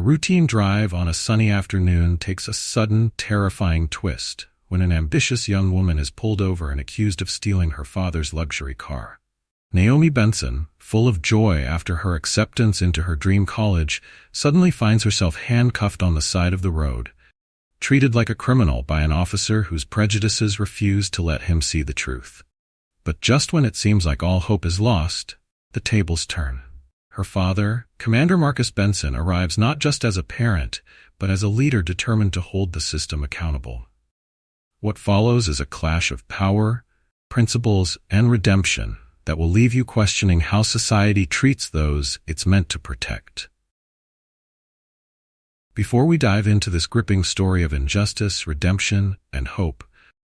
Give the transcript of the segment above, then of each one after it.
routine drive on a sunny afternoon takes a sudden, terrifying twist when an ambitious young woman is pulled over and accused of stealing her father's luxury car. Naomi Benson, full of joy after her acceptance into her dream college, suddenly finds herself handcuffed on the side of the road, treated like a criminal by an officer whose prejudices refuse to let him see the truth. But just when it seems like all hope is lost, the tables turn. Her father, Commander Marcus Benson, arrives not just as a parent, but as a leader determined to hold the system accountable. What follows is a clash of power, principles, and redemption that will leave you questioning how society treats those it's meant to protect. Before we dive into this gripping story of injustice, redemption, and hope,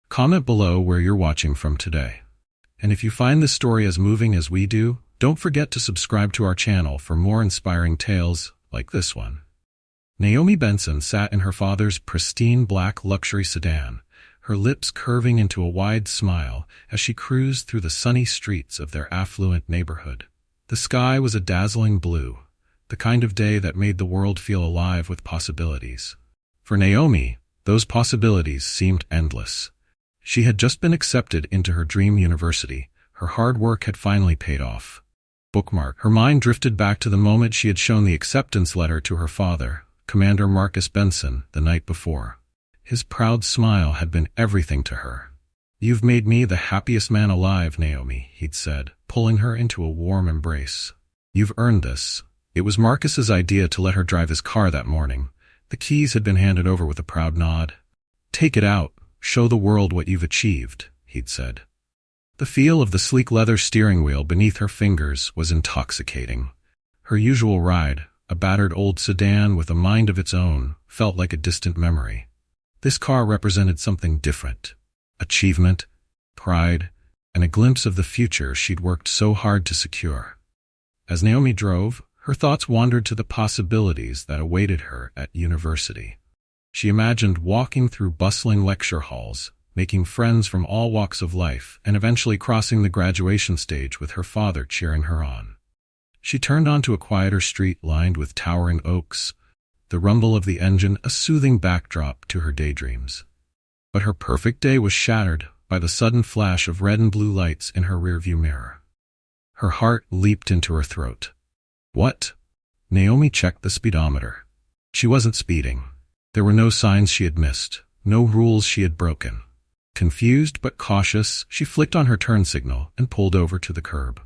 comment below where you're watching from today. And if you find this story as moving as we do, don't forget to subscribe to our channel for more inspiring tales like this one. Naomi Benson sat in her father's pristine black luxury sedan, her lips curving into a wide smile as she cruised through the sunny streets of their affluent neighborhood. The sky was a dazzling blue, the kind of day that made the world feel alive with possibilities. For Naomi, those possibilities seemed endless. She had just been accepted into her dream university. Her hard work had finally paid off. Bookmark. Her mind drifted back to the moment she had shown the acceptance letter to her father, Commander Marcus Benson, the night before. His proud smile had been everything to her. "You've made me the happiest man alive, Naomi," he'd said, pulling her into a warm embrace. "You've earned this." It was Marcus's idea to let her drive his car that morning. The keys had been handed over with a proud nod. "Take it out. Show the world what you've achieved," he'd said. The feel of the sleek leather steering wheel beneath her fingers was intoxicating. Her usual ride, a battered old sedan with a mind of its own, felt like a distant memory. This car represented something different: achievement, pride, and a glimpse of the future she'd worked so hard to secure. As Naomi drove, her thoughts wandered to the possibilities that awaited her at university. She imagined walking through bustling lecture halls, making friends from all walks of life, and eventually crossing the graduation stage with her father cheering her on. She turned onto a quieter street lined with towering oaks, the rumble of the engine a soothing backdrop to her daydreams. But her perfect day was shattered by the sudden flash of red and blue lights in her rearview mirror. Her heart leaped into her throat. What? Naomi checked the speedometer. She wasn't speeding. There were no signs she had missed, no rules she had broken. Confused but cautious, she flicked on her turn signal and pulled over to the curb.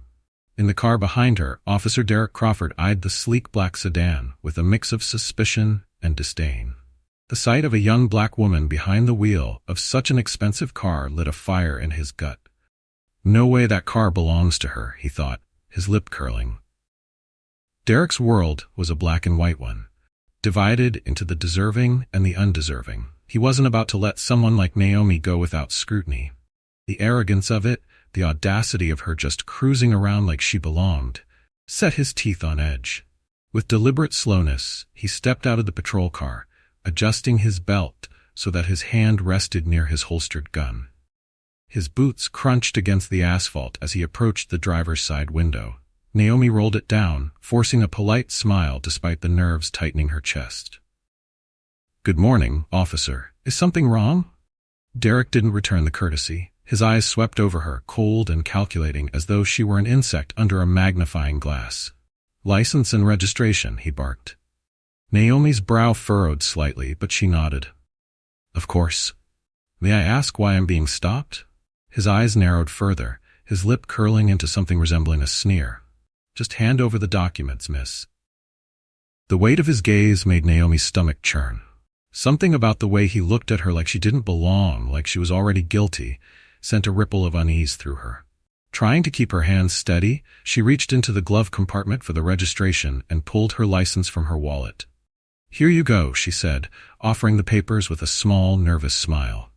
In the car behind her, Officer Derek Crawford eyed the sleek black sedan with a mix of suspicion and disdain. The sight of a young black woman behind the wheel of such an expensive car lit a fire in his gut. No way that car belongs to her, he thought, his lip curling. Derek's world was a black and white one, divided into the deserving and the undeserving. He wasn't about to let someone like Naomi go without scrutiny. The arrogance of it, the audacity of her just cruising around like she belonged, set his teeth on edge. With deliberate slowness, he stepped out of the patrol car, adjusting his belt so that his hand rested near his holstered gun. His boots crunched against the asphalt as he approached the driver's side window. Naomi rolled it down, forcing a polite smile despite the nerves tightening her chest. "Good morning, officer. Is something wrong?" Derek didn't return the courtesy. His eyes swept over her, cold and calculating as though she were an insect under a magnifying glass. "License and registration," he barked. Naomi's brow furrowed slightly, but she nodded. "Of course. May I ask why I'm being stopped?" His eyes narrowed further, his lip curling into something resembling a sneer. "Just hand over the documents, miss." The weight of his gaze made Naomi's stomach churn. Something about the way he looked at her like she didn't belong, like she was already guilty, sent a ripple of unease through her. Trying to keep her hands steady, she reached into the glove compartment for the registration and pulled her license from her wallet. "Here you go," she said, offering the papers with a small, nervous smile.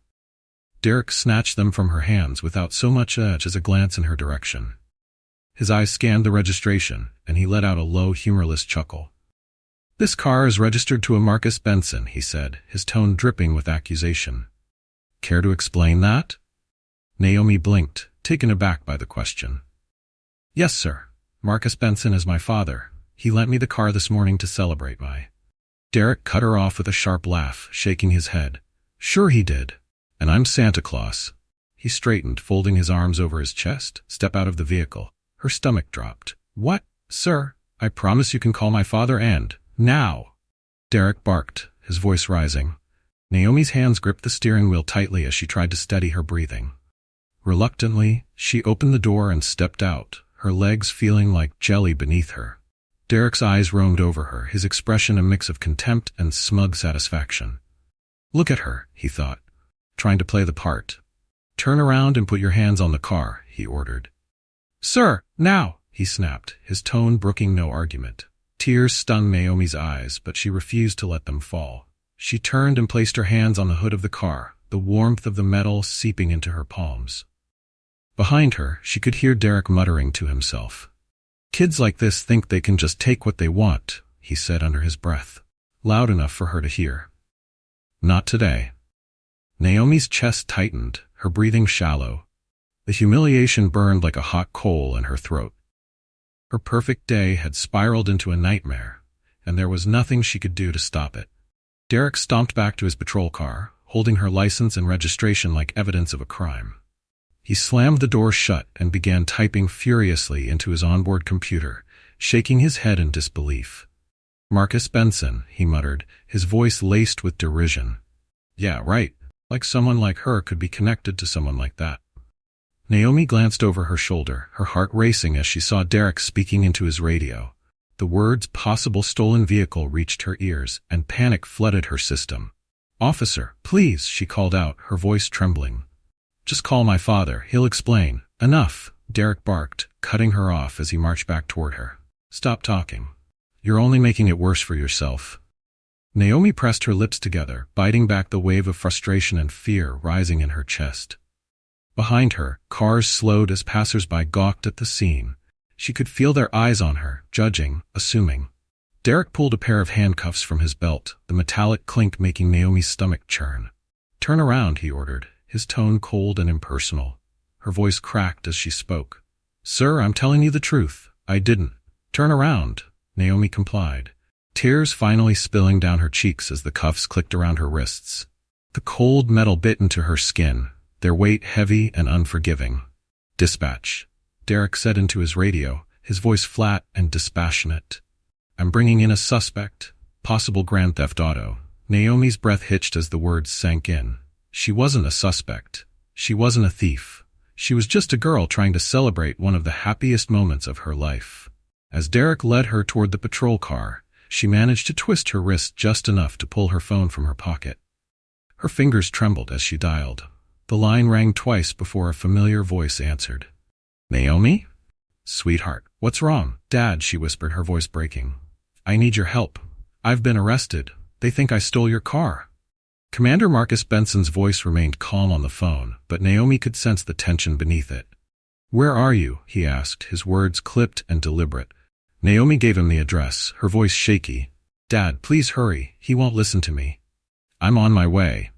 Derek snatched them from her hands without so much as a glance in her direction. His eyes scanned the registration, and he let out a low, humorless chuckle. "This car is registered to a Marcus Benson," he said, his tone dripping with accusation. "Care to explain that?" Naomi blinked, taken aback by the question. "Yes, sir. Marcus Benson is my father. He lent me the car this morning to celebrate my..." Derek cut her off with a sharp laugh, shaking his head. Sure he did. And I'm Santa Claus. He straightened, folding his arms over his chest. Step out of the vehicle. Her stomach dropped. What? Sir, I promise you can call my father and… now. Derek barked, his voice rising. Naomi's hands gripped the steering wheel tightly as she tried to steady her breathing. Reluctantly, she opened the door and stepped out, her legs feeling like jelly beneath her. Derek's eyes roamed over her, his expression a mix of contempt and smug satisfaction. Look at her, he thought, trying to play the part. Turn around and put your hands on the car, he ordered. Sir, now, he snapped, his tone brooking no argument. Tears stung Naomi's eyes, but she refused to let them fall. She turned and placed her hands on the hood of the car, the warmth of the metal seeping into her palms. Behind her, she could hear Derek muttering to himself. Kids like this think they can just take what they want, he said under his breath, loud enough for her to hear. Not today. Naomi's chest tightened, her breathing shallow. The humiliation burned like a hot coal in her throat. Her perfect day had spiraled into a nightmare, and there was nothing she could do to stop it. Derek stomped back to his patrol car, holding her license and registration like evidence of a crime. He slammed the door shut and began typing furiously into his onboard computer, shaking his head in disbelief. Marcus Benson, he muttered, his voice laced with derision. Yeah, right. Like someone like her could be connected to someone like that. Naomi glanced over her shoulder, her heart racing as she saw Derek speaking into his radio. The words possible stolen vehicle reached her ears, and panic flooded her system. Officer, please, she called out, her voice trembling. Just call my father, he'll explain. Enough, Derek barked, cutting her off as he marched back toward her. Stop talking. You're only making it worse for yourself. Naomi pressed her lips together, biting back the wave of frustration and fear rising in her chest. Behind her, cars slowed as passers-by gawked at the scene. She could feel their eyes on her, judging, assuming. Derek pulled a pair of handcuffs from his belt, the metallic clink making Naomi's stomach churn. Turn around, he ordered, his tone cold and impersonal. Her voice cracked as she spoke. Sir, I'm telling you the truth. I didn't. Turn around, Naomi complied, tears finally spilling down her cheeks as the cuffs clicked around her wrists. The cold metal bit into her skin, their weight heavy and unforgiving. Dispatch, Derek said into his radio, his voice flat and dispassionate. I'm bringing in a suspect, possible grand theft auto. Naomi's breath hitched as the words sank in. She wasn't a suspect. She wasn't a thief. She was just a girl trying to celebrate one of the happiest moments of her life. As Derek led her toward the patrol car, she managed to twist her wrist just enough to pull her phone from her pocket. Her fingers trembled as she dialed. The line rang twice before a familiar voice answered. Naomi? Sweetheart, what's wrong? Dad, she whispered, her voice breaking. I need your help. I've been arrested. They think I stole your car. Commander Marcus Benson's voice remained calm on the phone, but Naomi could sense the tension beneath it. Where are you? He asked, his words clipped and deliberate. Naomi gave him the address, her voice shaky. Dad, please hurry. He won't listen to me. I'm on my way,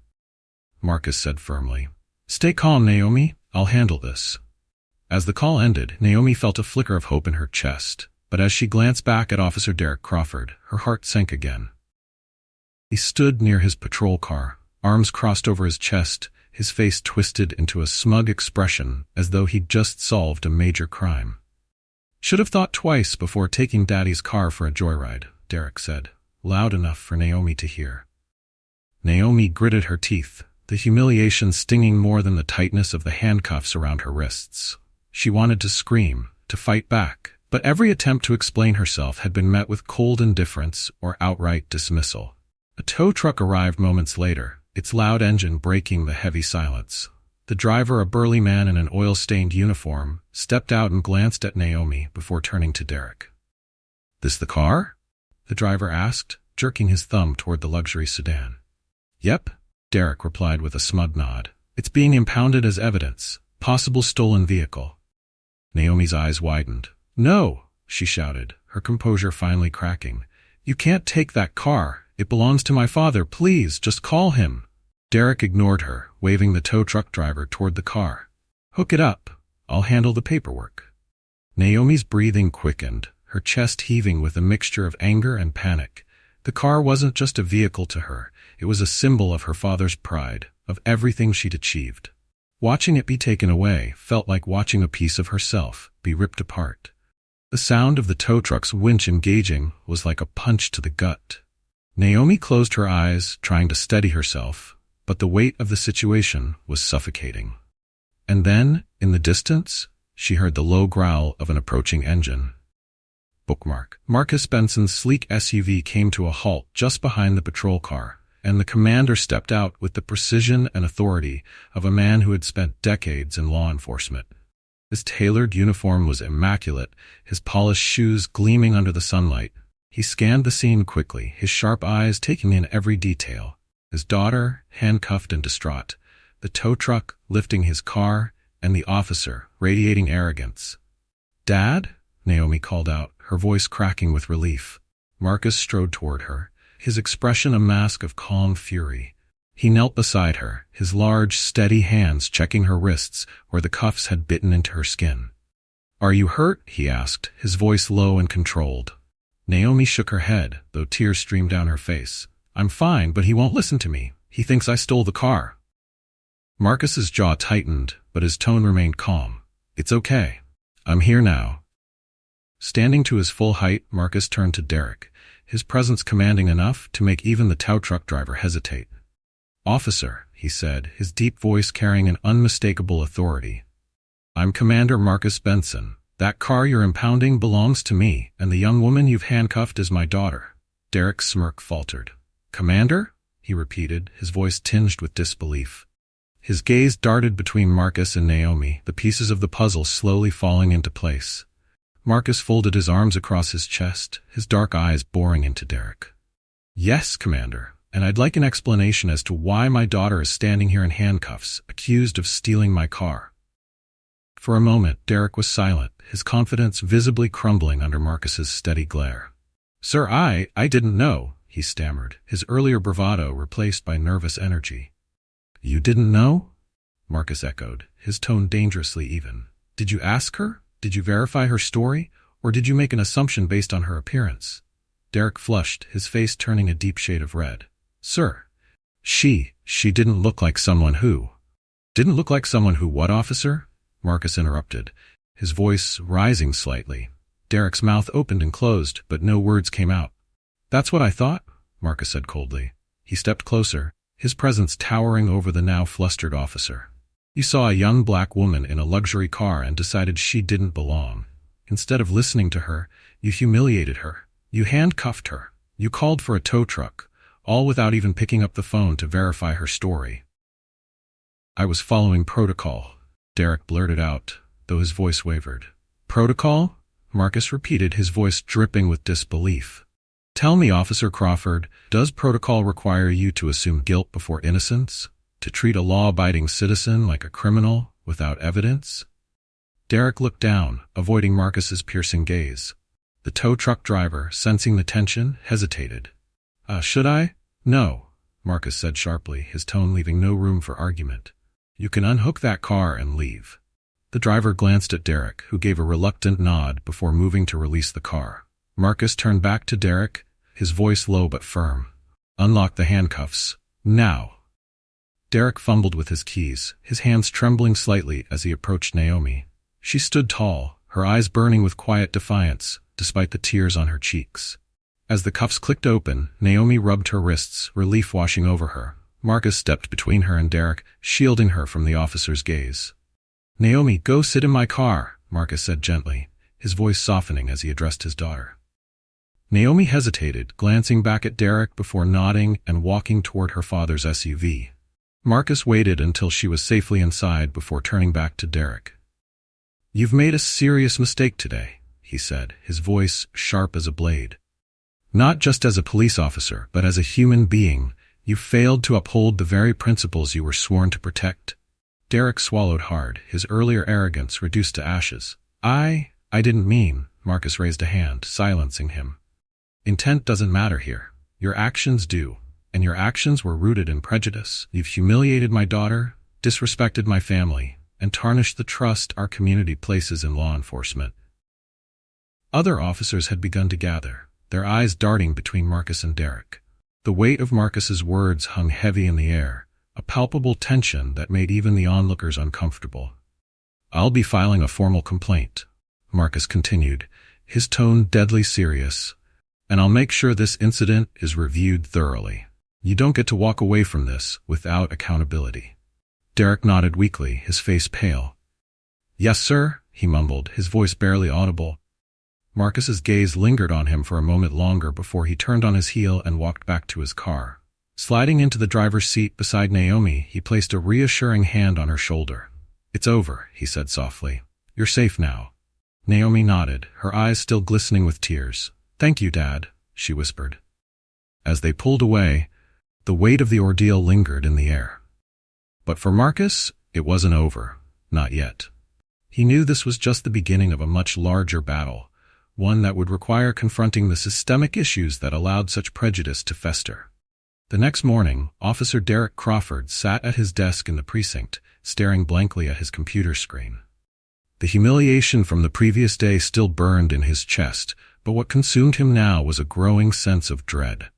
Marcus said firmly. Stay calm, Naomi. I'll handle this. As the call ended, Naomi felt a flicker of hope in her chest, but as she glanced back at Officer Derek Crawford, her heart sank again. He stood near his patrol car, arms crossed over his chest, his face twisted into a smug expression as though he'd just solved a major crime. Should have thought twice before taking Daddy's car for a joyride, Derek said, loud enough for Naomi to hear. Naomi gritted her teeth, the humiliation stinging more than the tightness of the handcuffs around her wrists. She wanted to scream, to fight back, but every attempt to explain herself had been met with cold indifference or outright dismissal. A tow truck arrived moments later, its loud engine breaking the heavy silence. The driver, a burly man in an oil-stained uniform, stepped out and glanced at Naomi before turning to Derek. This the car? The driver asked, jerking his thumb toward the luxury sedan. Yep, Derek replied with a smug nod. It's being impounded as evidence. Possible stolen vehicle. Naomi's eyes widened. No, she shouted, her composure finally cracking. You can't take that car. It belongs to my father. Please, just call him. Derek ignored her, waving the tow truck driver toward the car. Hook it up. I'll handle the paperwork. Naomi's breathing quickened, her chest heaving with a mixture of anger and panic. The car wasn't just a vehicle to her, it was a symbol of her father's pride, of everything she'd achieved. Watching it be taken away felt like watching a piece of herself be ripped apart. The sound of the tow truck's winch engaging was like a punch to the gut. Naomi closed her eyes, trying to steady herself, but the weight of the situation was suffocating. And then, in the distance, she heard the low growl of an approaching engine. Bookmark. Marcus Benson's sleek SUV came to a halt just behind the patrol car, and the commander stepped out with the precision and authority of a man who had spent decades in law enforcement. His tailored uniform was immaculate, his polished shoes gleaming under the sunlight. He scanned the scene quickly, his sharp eyes taking in every detail. His daughter, handcuffed and distraught, the tow truck lifting his car, and the officer radiating arrogance. "Dad?" Naomi called out, her voice cracking with relief. Marcus strode toward her, his expression a mask of calm fury. He knelt beside her, his large, steady hands checking her wrists where the cuffs had bitten into her skin. "Are you hurt?" he asked, his voice low and controlled. Naomi shook her head, though tears streamed down her face. "I'm fine, but he won't listen to me. He thinks I stole the car." Marcus's jaw tightened, but his tone remained calm. "It's okay. I'm here now." Standing to his full height, Marcus turned to Derek, his presence commanding enough to make even the tow truck driver hesitate. "Officer," he said, his deep voice carrying an unmistakable authority. "I'm Commander Marcus Benson. That car you're impounding belongs to me, and the young woman you've handcuffed is my daughter." Derek's smirk faltered. "Commander?" he repeated, his voice tinged with disbelief. His gaze darted between Marcus and Naomi, the pieces of the puzzle slowly falling into place. Marcus folded his arms across his chest, his dark eyes boring into Derek. "Yes, Commander, and I'd like an explanation as to why my daughter is standing here in handcuffs, accused of stealing my car." For a moment, Derek was silent, his confidence visibly crumbling under Marcus's steady glare. "Sir, I didn't know," he stammered, his earlier bravado replaced by nervous energy. "You didn't know?" Marcus echoed, his tone dangerously even. "Did you ask her? Did you verify her story? Or did you make an assumption based on her appearance?" Derek flushed, his face turning a deep shade of red. "Sir, she didn't look like someone who—" "Didn't look like someone who what, officer?" Marcus interrupted, his voice rising slightly. Derek's mouth opened and closed, but no words came out. "That's what I thought," Marcus said coldly. He stepped closer, his presence towering over the now flustered officer. "You saw a young black woman in a luxury car and decided she didn't belong. Instead of listening to her, you humiliated her. You handcuffed her. You called for a tow truck, all without even picking up the phone to verify her story." "I was following protocol," Derek blurted out, though his voice wavered. "Protocol?" Marcus repeated, his voice dripping with disbelief. "Tell me, Officer Crawford, does protocol require you to assume guilt before innocence? To treat a law-abiding citizen like a criminal without evidence?" Derek looked down, avoiding Marcus's piercing gaze. The tow truck driver, sensing the tension, hesitated. Should I?" "No," Marcus said sharply, his tone leaving no room for argument. "You can unhook that car and leave." The driver glanced at Derek, who gave a reluctant nod before moving to release the car. Marcus turned back to Derek, his voice low but firm. "Unlock the handcuffs. Now." Derek fumbled with his keys, his hands trembling slightly as he approached Naomi. She stood tall, her eyes burning with quiet defiance, despite the tears on her cheeks. As the cuffs clicked open, Naomi rubbed her wrists, relief washing over her. Marcus stepped between her and Derek, shielding her from the officer's gaze. "Naomi, go sit in my car," Marcus said gently, his voice softening as he addressed his daughter. Naomi hesitated, glancing back at Derek before nodding and walking toward her father's SUV. Marcus waited until she was safely inside before turning back to Derek. "You've made a serious mistake today," he said, his voice sharp as a blade. "Not just as a police officer, but as a human being. You failed to uphold the very principles you were sworn to protect." Derek swallowed hard, his earlier arrogance reduced to ashes. I didn't mean," Marcus raised a hand, silencing him. "Intent doesn't matter here. Your actions do. And your actions were rooted in prejudice. You've humiliated my daughter, disrespected my family, and tarnished the trust our community places in law enforcement." Other officers had begun to gather, their eyes darting between Marcus and Derek. The weight of Marcus's words hung heavy in the air, a palpable tension that made even the onlookers uncomfortable. "I'll be filing a formal complaint," Marcus continued, his tone deadly serious, "and I'll make sure this incident is reviewed thoroughly. You don't get to walk away from this without accountability." Derek nodded weakly, his face pale. "Yes, sir," he mumbled, his voice barely audible. Marcus's gaze lingered on him for a moment longer before he turned on his heel and walked back to his car. Sliding into the driver's seat beside Naomi, he placed a reassuring hand on her shoulder. "It's over," he said softly. "You're safe now." Naomi nodded, her eyes still glistening with tears. "Thank you, Dad," she whispered. As they pulled away, the weight of the ordeal lingered in the air. But for Marcus, it wasn't over. Not yet. He knew this was just the beginning of a much larger battle, one that would require confronting the systemic issues that allowed such prejudice to fester. The next morning, Officer Derek Crawford sat at his desk in the precinct, staring blankly at his computer screen. The humiliation from the previous day still burned in his chest, but what consumed him now was a growing sense of dread.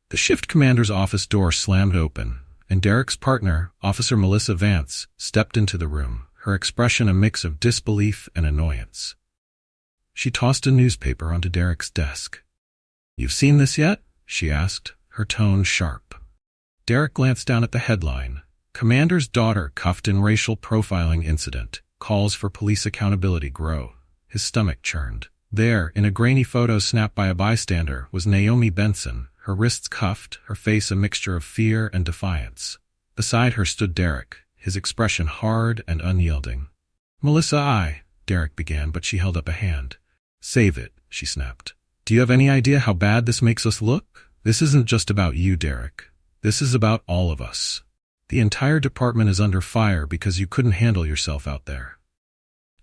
The shift commander's office door slammed open, and Derek's partner, Officer Melissa Vance, stepped into the room, her expression a mix of disbelief and annoyance. She tossed a newspaper onto Derek's desk. "You've seen this yet?" she asked, her tone sharp. Derek glanced down at the headline, "Commander's Daughter Cuffed in Racial Profiling Incident. Calls for Police Accountability Grow." His stomach churned. There, in a grainy photo snapped by a bystander, was Naomi Benson, her wrists cuffed, her face a mixture of fear and defiance. Beside her stood Derek, his expression hard and unyielding. "Melissa, Derek began, but she held up a hand. "Save it," she snapped. "Do you have any idea how bad this makes us look? This isn't just about you, Derek. This is about all of us. The entire department is under fire because you couldn't handle yourself out there."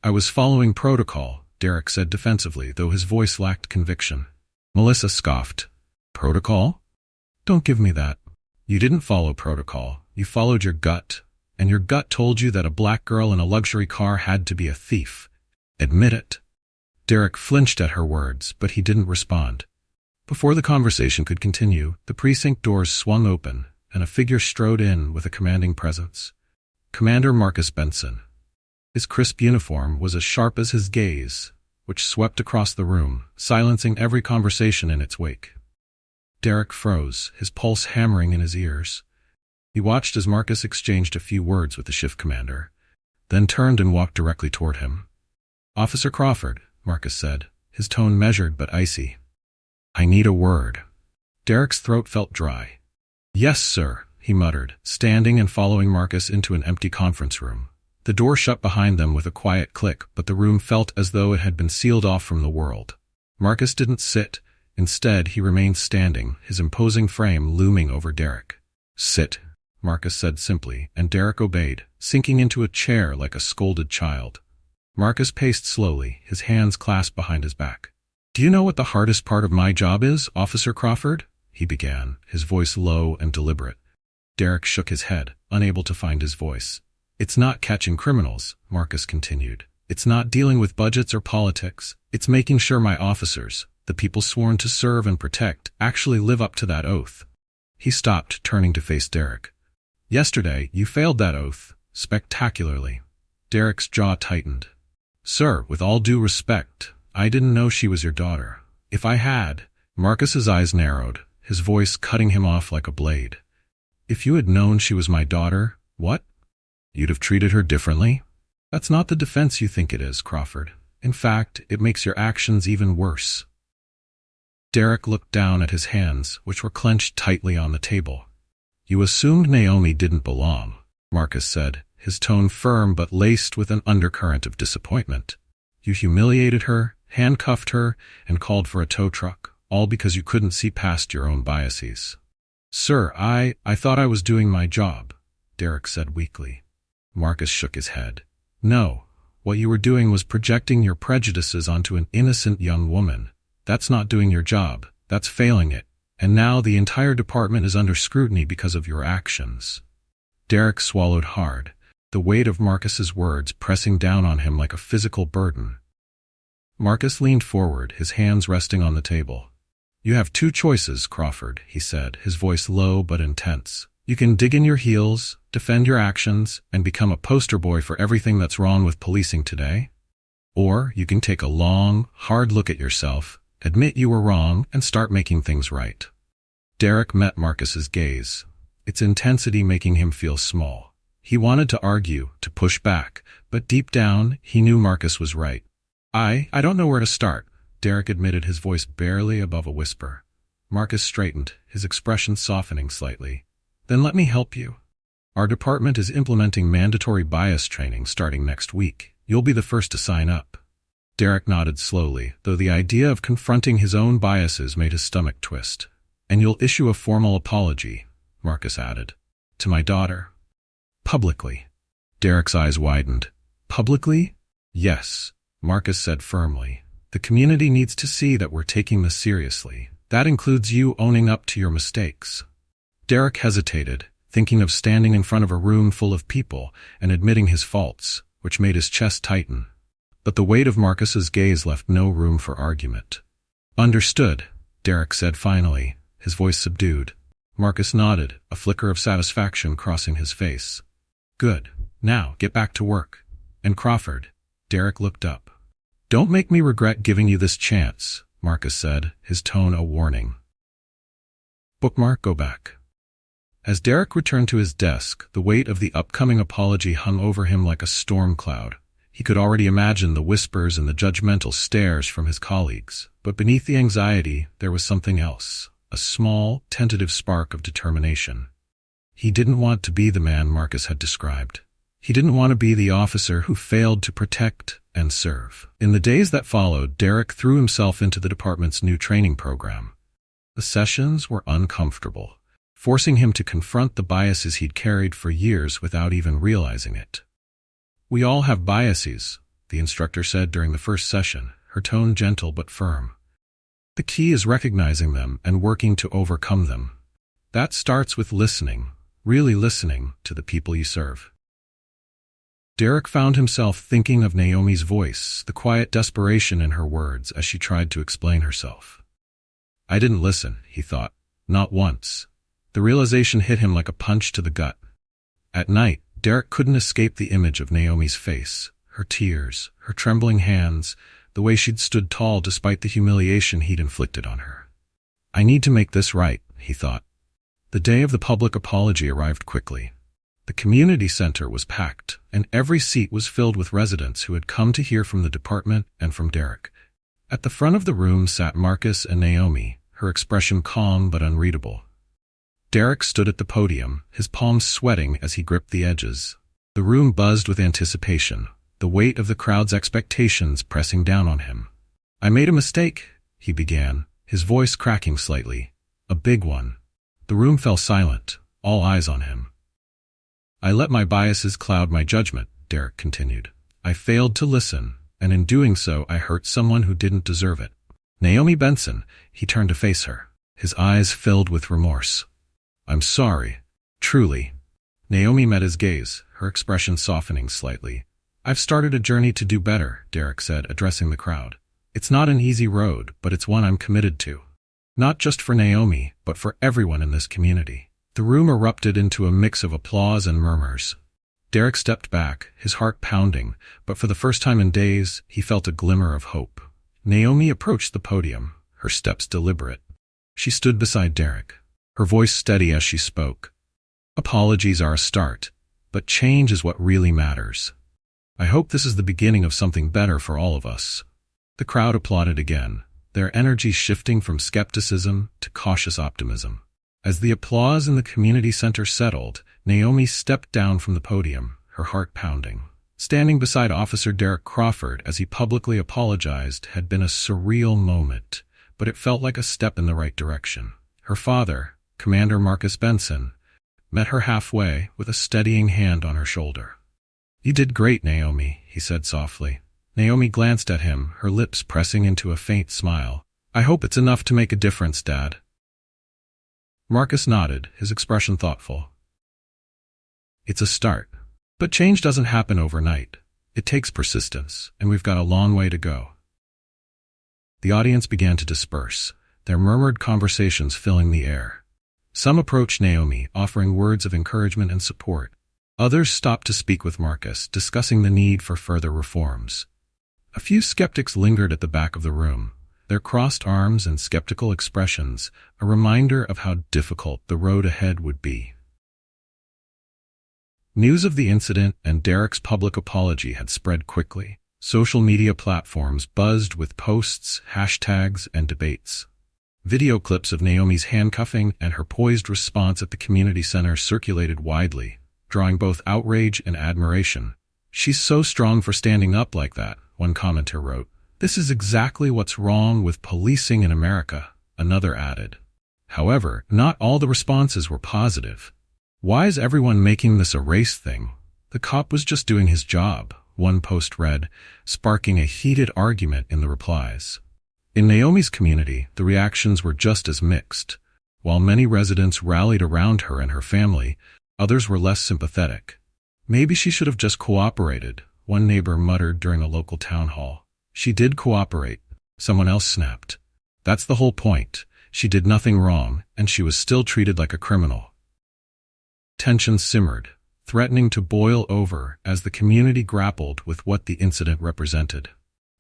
"I was following protocol," Derek said defensively, though his voice lacked conviction. Melissa scoffed. "Protocol? Don't give me that. You didn't follow protocol. You followed your gut. And your gut told you that a black girl in a luxury car had to be a thief. Admit it." Derek flinched at her words, but he didn't respond. Before the conversation could continue, the precinct doors swung open, and a figure strode in with a commanding presence. Commander Marcus Benson. His crisp uniform was as sharp as his gaze, which swept across the room, silencing every conversation in its wake. Derek froze, his pulse hammering in his ears. He watched as Marcus exchanged a few words with the shift commander, then turned and walked directly toward him. "Officer Crawford," Marcus said, his tone measured but icy. "I need a word." Derek's throat felt dry. "Yes, sir," he muttered, standing and following Marcus into an empty conference room. The door shut behind them with a quiet click, but the room felt as though it had been sealed off from the world. Marcus didn't sit. Instead, he remained standing, his imposing frame looming over Derek. "Sit," Marcus said simply, and Derek obeyed, sinking into a chair like a scolded child. Marcus paced slowly, his hands clasped behind his back. "Do you know what the hardest part of my job is, Officer Crawford?" he began, his voice low and deliberate. Derek shook his head, unable to find his voice. "It's not catching criminals," Marcus continued. "It's not dealing with budgets or politics. It's making sure my officers, the people sworn to serve and protect, actually live up to that oath." He stopped, turning to face Derek. "Yesterday, you failed that oath, spectacularly." Derek's jaw tightened. "Sir, with all due respect, I didn't know she was your daughter. If I had..." Marcus's eyes narrowed, his voice cutting him off like a blade. "If you had known she was my daughter, what? You'd have treated her differently?" "That's not the defense you think it is, Crawford. In fact, it makes your actions even worse." Derek looked down at his hands, which were clenched tightly on the table. "You assumed Naomi didn't belong," Marcus said, his tone firm but laced with an undercurrent of disappointment. "You humiliated her, handcuffed her, and called for a tow truck, all because you couldn't see past your own biases." "Sir, I thought I was doing my job," Derek said weakly. Marcus shook his head. "No, what you were doing was projecting your prejudices onto an innocent young woman. That's not doing your job, that's failing it, and now the entire department is under scrutiny because of your actions." Derek swallowed hard, the weight of Marcus's words pressing down on him like a physical burden. Marcus leaned forward, his hands resting on the table. "You have two choices, Crawford," he said, his voice low but intense. "You can dig in your heels, defend your actions, and become a poster boy for everything that's wrong with policing today. Or you can take a long, hard look at yourself, admit you were wrong, and start making things right." Derek met Marcus's gaze, its intensity making him feel small. He wanted to argue, to push back, but deep down, he knew Marcus was right. I don't know where to start," Derek admitted, his voice barely above a whisper. Marcus straightened, his expression softening slightly. "Then let me help you. Our department is implementing mandatory bias training starting next week. You'll be the first to sign up." Derek nodded slowly, though the idea of confronting his own biases made his stomach twist. "And you'll issue a formal apology," Marcus added. "To my daughter." "Publicly." Derek's eyes widened. "Publicly?" "Yes," Marcus said firmly. "The community needs to see that we're taking this seriously. That includes you owning up to your mistakes." Derek hesitated, thinking of standing in front of a room full of people and admitting his faults, which made his chest tighten. But the weight of Marcus's gaze left no room for argument. "Understood," Derek said finally, his voice subdued. Marcus nodded, a flicker of satisfaction crossing his face. "Good. Now, get back to work. And Crawford," Derek looked up. "Don't make me regret giving you this chance," Marcus said, his tone a warning. Bookmark, go back. As Derek returned to his desk, the weight of the upcoming apology hung over him like a storm cloud. He could already imagine the whispers and the judgmental stares from his colleagues, but beneath the anxiety, there was something else, a small, tentative spark of determination. He didn't want to be the man Marcus had described. He didn't want to be the officer who failed to protect and serve. In the days that followed, Derek threw himself into the department's new training program. The sessions were uncomfortable, forcing him to confront the biases he'd carried for years without even realizing it. "We all have biases," the instructor said during the first session, her tone gentle but firm. "The key is recognizing them and working to overcome them. That starts with listening, really listening to the people you serve." Derek found himself thinking of Naomi's voice, the quiet desperation in her words as she tried to explain herself. "I didn't listen," he thought. "Not once." The realization hit him like a punch to the gut. At night, Derek couldn't escape the image of Naomi's face, her tears, her trembling hands, the way she'd stood tall despite the humiliation he'd inflicted on her. "I need to make this right," he thought. The day of the public apology arrived quickly. The community center was packed, and every seat was filled with residents who had come to hear from the department and from Derek. At the front of the room sat Marcus and Naomi, her expression calm but unreadable. Derek stood at the podium, his palms sweating as he gripped the edges. The room buzzed with anticipation, the weight of the crowd's expectations pressing down on him. "I made a mistake," he began, his voice cracking slightly. A big one. The room fell silent, all eyes on him. "I let my biases cloud my judgment," Derek continued. "I failed to listen, and in doing so I hurt someone who didn't deserve it. Naomi Benson," he turned to face her, his eyes filled with remorse. "I'm sorry. Truly." Naomi met his gaze, her expression softening slightly. "I've started a journey to do better," Derek said, addressing the crowd. "It's not an easy road, but it's one I'm committed to. Not just for Naomi, but for everyone in this community." The room erupted into a mix of applause and murmurs. Derek stepped back, his heart pounding, but for the first time in days, he felt a glimmer of hope. Naomi approached the podium, her steps deliberate. She stood beside Derek, her voice steady as she spoke. "Apologies are a start, but change is what really matters. I hope this is the beginning of something better for all of us." The crowd applauded again, their energy shifting from skepticism to cautious optimism. As the applause in the community center settled, Naomi stepped down from the podium, her heart pounding. Standing beside Officer Derek Crawford as he publicly apologized had been a surreal moment, but it felt like a step in the right direction. Her father, Commander Marcus Benson, met her halfway with a steadying hand on her shoulder. "You did great, Naomi," he said softly. Naomi glanced at him, her lips pressing into a faint smile. "I hope it's enough to make a difference, Dad." Marcus nodded, his expression thoughtful. "It's a start. But change doesn't happen overnight. It takes persistence, and we've got a long way to go." The audience began to disperse, their murmured conversations filling the air. Some approached Naomi, offering words of encouragement and support. Others stopped to speak with Marcus, discussing the need for further reforms. A few skeptics lingered at the back of the room, their crossed arms and skeptical expressions a reminder of how difficult the road ahead would be. News of the incident and Derek's public apology had spread quickly. Social media platforms buzzed with posts, hashtags, and debates. Video clips of Naomi's handcuffing and her poised response at the community center circulated widely, drawing both outrage and admiration. "She's so strong for standing up like that," one commenter wrote. "This is exactly what's wrong with policing in America," another added. However, not all the responses were positive. "Why is everyone making this a race thing? The cop was just doing his job," one post read, sparking a heated argument in the replies. In Naomi's community, the reactions were just as mixed. While many residents rallied around her and her family, others were less sympathetic. "Maybe she should have just cooperated," one neighbor muttered during a local town hall. "She did cooperate," someone else snapped. "That's the whole point. She did nothing wrong, and she was still treated like a criminal." Tension simmered, threatening to boil over as the community grappled with what the incident represented.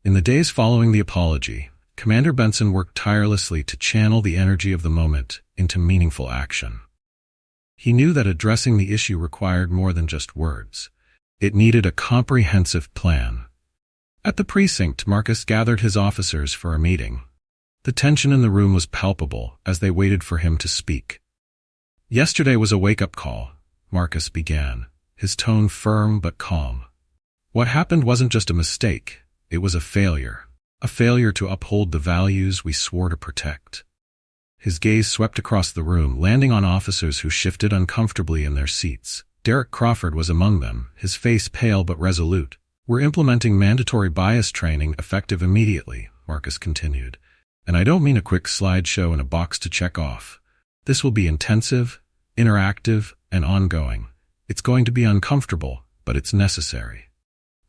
In the days following the apology, Commander Benson worked tirelessly to channel the energy of the moment into meaningful action. He knew that addressing the issue required more than just words. It needed a comprehensive plan. At the precinct, Marcus gathered his officers for a meeting. The tension in the room was palpable as they waited for him to speak. "Yesterday was a wake-up call," Marcus began, his tone firm but calm. "What happened wasn't just a mistake, it was a failure to uphold the values we swore to protect." His gaze swept across the room, landing on officers who shifted uncomfortably in their seats. Derek Crawford was among them, his face pale but resolute. "We're implementing mandatory bias training effective immediately," Marcus continued. "And I don't mean a quick slideshow and a box to check off. This will be intensive, interactive, and ongoing. It's going to be uncomfortable, but it's necessary."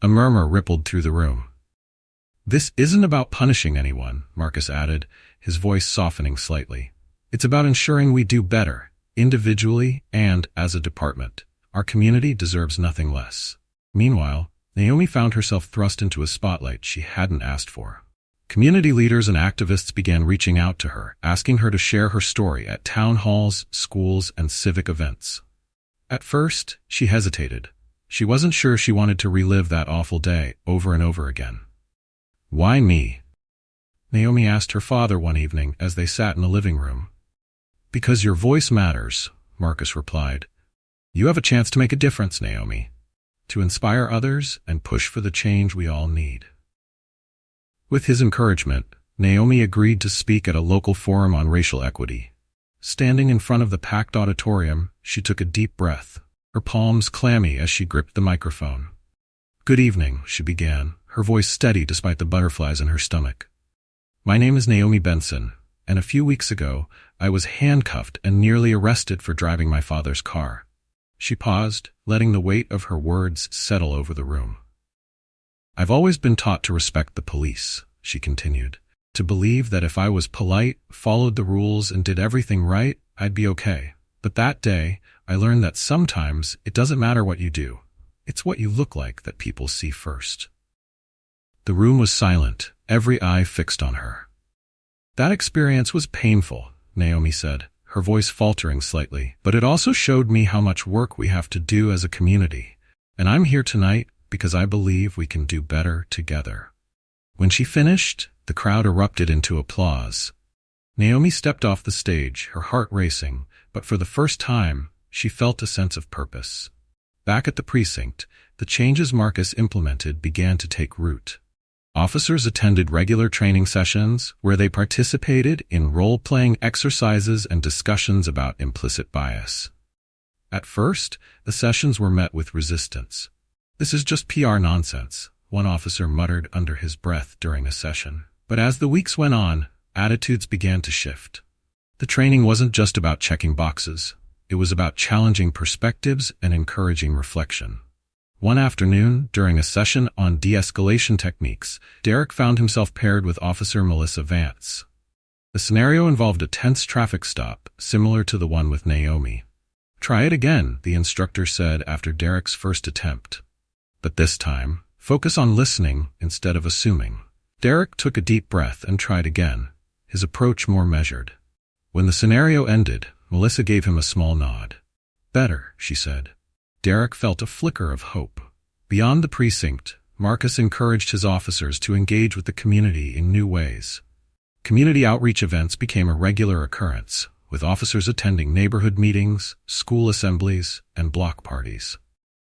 A murmur rippled through the room. "This isn't about punishing anyone," Marcus added, his voice softening slightly. "It's about ensuring we do better, individually and as a department. Our community deserves nothing less." Meanwhile, Naomi found herself thrust into a spotlight she hadn't asked for. Community leaders and activists began reaching out to her, asking her to share her story at town halls, schools, and civic events. At first, she hesitated. She wasn't sure she wanted to relive that awful day over and over again. "Why me?" Naomi asked her father one evening as they sat in the living room. "Because your voice matters," Marcus replied. "You have a chance to make a difference, Naomi. To inspire others and push for the change we all need." With his encouragement, Naomi agreed to speak at a local forum on racial equity. Standing in front of the packed auditorium, she took a deep breath, her palms clammy as she gripped the microphone. "Good evening," she began, her voice steady despite the butterflies in her stomach. "My name is Naomi Benson, and a few weeks ago, I was handcuffed and nearly arrested for driving my father's car." She paused, letting the weight of her words settle over the room. "I've always been taught to respect the police," she continued, "to believe that if I was polite, followed the rules, and did everything right, I'd be okay. But that day, I learned that sometimes it doesn't matter what you do. It's what you look like that people see first." The room was silent, every eye fixed on her. "That experience was painful," Naomi said, her voice faltering slightly, "but it also showed me how much work we have to do as a community. And I'm here tonight because I believe we can do better together." When she finished, the crowd erupted into applause. Naomi stepped off the stage, her heart racing, but for the first time, she felt a sense of purpose. Back at the precinct, the changes Marcus implemented began to take root. Officers attended regular training sessions where they participated in role-playing exercises and discussions about implicit bias. At first, the sessions were met with resistance. "This is just PR nonsense," one officer muttered under his breath during a session. But as the weeks went on, attitudes began to shift. The training wasn't just about checking boxes. It was about challenging perspectives and encouraging reflection. One afternoon, during a session on de-escalation techniques, Derek found himself paired with Officer Melissa Vance. The scenario involved a tense traffic stop, similar to the one with Naomi. "Try it again," the instructor said after Derek's first attempt. "But this time, focus on listening instead of assuming." Derek took a deep breath and tried again, his approach more measured. When the scenario ended, Melissa gave him a small nod. "Better," she said. Derek felt a flicker of hope. Beyond the precinct, Marcus encouraged his officers to engage with the community in new ways. Community outreach events became a regular occurrence, with officers attending neighborhood meetings, school assemblies, and block parties.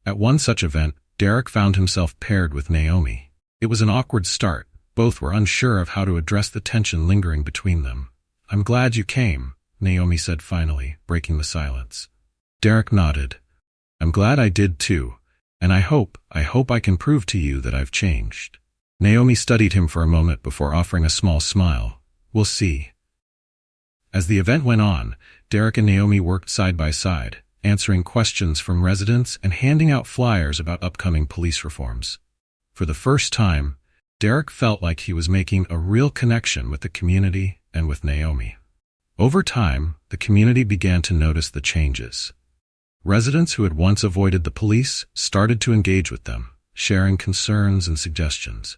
At one such event, Derek found himself paired with Naomi. It was an awkward start. Both were unsure of how to address the tension lingering between them. "I'm glad you came," Naomi said finally, breaking the silence. Derek nodded. "I'm glad I did too, and I hope I can prove to you that I've changed." Naomi studied him for a moment before offering a small smile. "We'll see." As the event went on, Derek and Naomi worked side by side, answering questions from residents and handing out flyers about upcoming police reforms. For the first time, Derek felt like he was making a real connection with the community and with Naomi. Over time, the community began to notice the changes. Residents who had once avoided the police started to engage with them, sharing concerns and suggestions.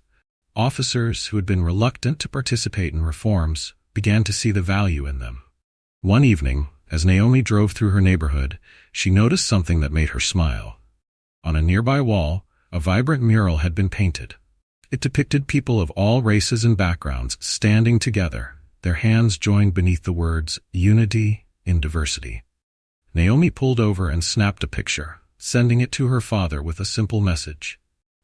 Officers who had been reluctant to participate in reforms began to see the value in them. One evening, as Naomi drove through her neighborhood, she noticed something that made her smile. On a nearby wall, a vibrant mural had been painted. It depicted people of all races and backgrounds standing together, their hands joined beneath the words, "Unity in Diversity." Naomi pulled over and snapped a picture, sending it to her father with a simple message.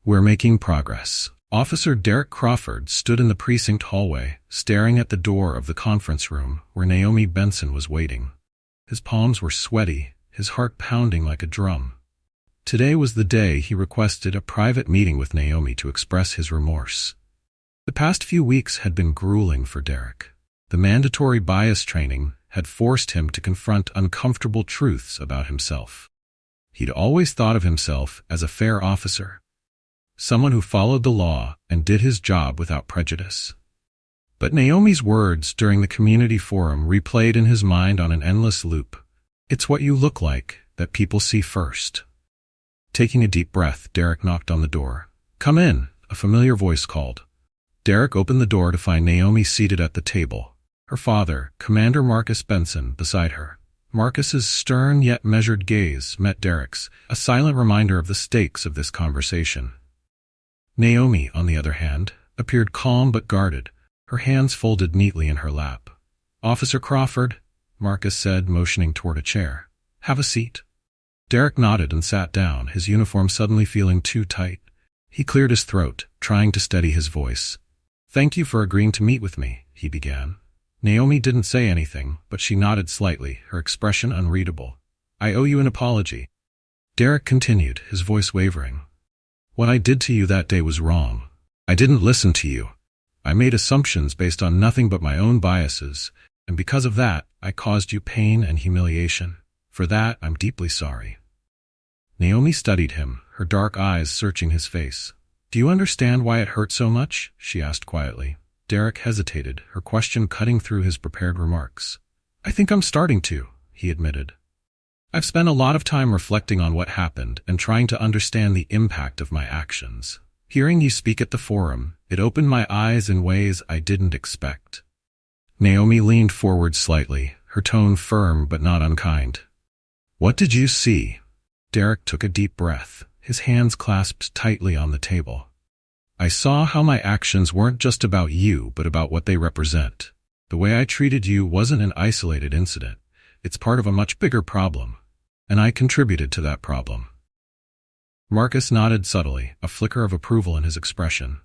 "We're making progress." Officer Derek Crawford stood in the precinct hallway, staring at the door of the conference room where Naomi Benson was waiting. His palms were sweaty, his heart pounding like a drum. Today was the day he requested a private meeting with Naomi to express his remorse. The past few weeks had been grueling for Derek. The mandatory bias training had forced him to confront uncomfortable truths about himself. He'd always thought of himself as a fair officer, someone who followed the law and did his job without prejudice. But Naomi's words during the community forum replayed in his mind on an endless loop. "It's what you look like that people see first." Taking a deep breath, Derek knocked on the door. "Come in," a familiar voice called. Derek opened the door to find Naomi seated at the table, her father, Commander Marcus Benson, beside her. Marcus's stern yet measured gaze met Derek's, a silent reminder of the stakes of this conversation. Naomi, on the other hand, appeared calm but guarded, her hands folded neatly in her lap. "Officer Crawford," Marcus said, motioning toward a chair. "Have a seat." Derek nodded and sat down, his uniform suddenly feeling too tight. He cleared his throat, trying to steady his voice. "Thank you for agreeing to meet with me," he began. Naomi didn't say anything, but she nodded slightly, her expression unreadable. "I owe you an apology." Derek continued, his voice wavering. "What I did to you that day was wrong. I didn't listen to you. I made assumptions based on nothing but my own biases, and because of that, I caused you pain and humiliation. For that, I'm deeply sorry." Naomi studied him, her dark eyes searching his face. "Do you understand why it hurt so much?" she asked quietly. Derek hesitated, her question cutting through his prepared remarks. "I think I'm starting to," he admitted. "I've spent a lot of time reflecting on what happened and trying to understand the impact of my actions. Hearing you speak at the forum, it opened my eyes in ways I didn't expect." Naomi leaned forward slightly, her tone firm but not unkind. "What did you see?" Derek took a deep breath, his hands clasped tightly on the table. "I saw how my actions weren't just about you, but about what they represent. The way I treated you wasn't an isolated incident. It's part of a much bigger problem, and I contributed to that problem." Marcus nodded subtly, a flicker of approval in his expression.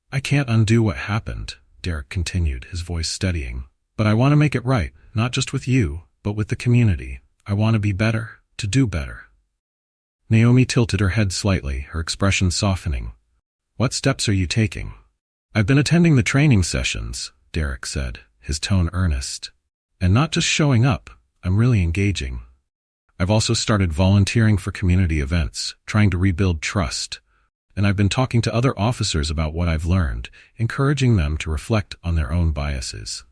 "I can't undo what happened," Derek continued, his voice steadying. "But I want to make it right, not just with you, but with the community. I want to be better, to do better." Naomi tilted her head slightly, her expression softening. "What steps are you taking?" "I've been attending the training sessions," Derek said, his tone earnest. "And not just showing up, I'm really engaging. I've also started volunteering for community events, trying to rebuild trust. And I've been talking to other officers about what I've learned, encouraging them to reflect on their own biases."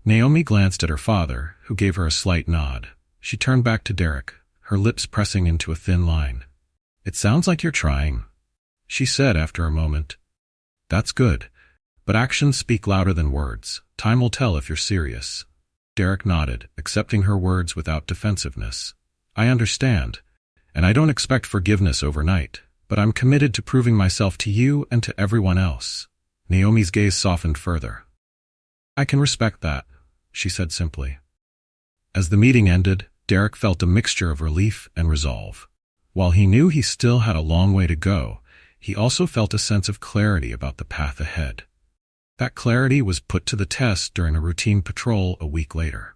Naomi glanced at her father, who gave her a slight nod. She turned back to Derek, her lips pressing into a thin line. "It sounds like you're trying," she said after a moment. "That's good. But actions speak louder than words. Time will tell if you're serious." Derek nodded, accepting her words without defensiveness. "I understand, and I don't expect forgiveness overnight, but I'm committed to proving myself to you and to everyone else." Naomi's gaze softened further. "I can respect that," she said simply. As the meeting ended, Derek felt a mixture of relief and resolve. While he knew he still had a long way to go, he also felt a sense of clarity about the path ahead. That clarity was put to the test during a routine patrol a week later.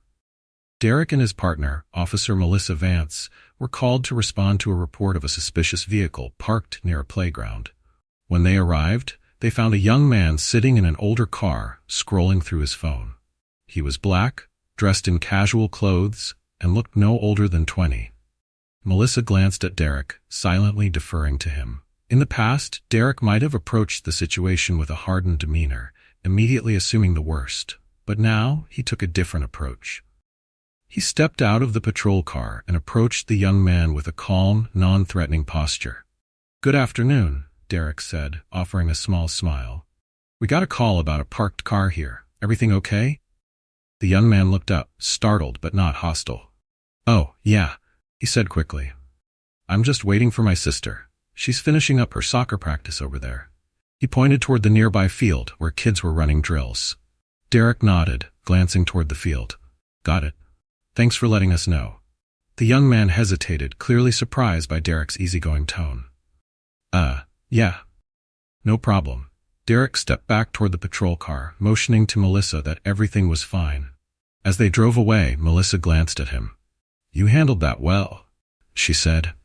Derek and his partner, Officer Melissa Vance, were called to respond to a report of a suspicious vehicle parked near a playground. When they arrived, they found a young man sitting in an older car, scrolling through his phone. He was black, dressed in casual clothes, and looked no older than 20. Melissa glanced at Derek, silently deferring to him. In the past, Derek might have approached the situation with a hardened demeanor, immediately assuming the worst, but now he took a different approach. He stepped out of the patrol car and approached the young man with a calm, non-threatening posture. "Good afternoon," Derek said, offering a small smile. "We got a call about a parked car here. Everything okay?" The young man looked up, startled but not hostile. "Oh, yeah," he said quickly. "I'm just waiting for my sister. She's finishing up her soccer practice over there." He pointed toward the nearby field where kids were running drills. Derek nodded, glancing toward the field. "Got it. Thanks for letting us know." The young man hesitated, clearly surprised by Derek's easygoing tone. Yeah. No problem." Derek stepped back toward the patrol car, motioning to Melissa that everything was fine. As they drove away, Melissa glanced at him. "You handled that well," she said.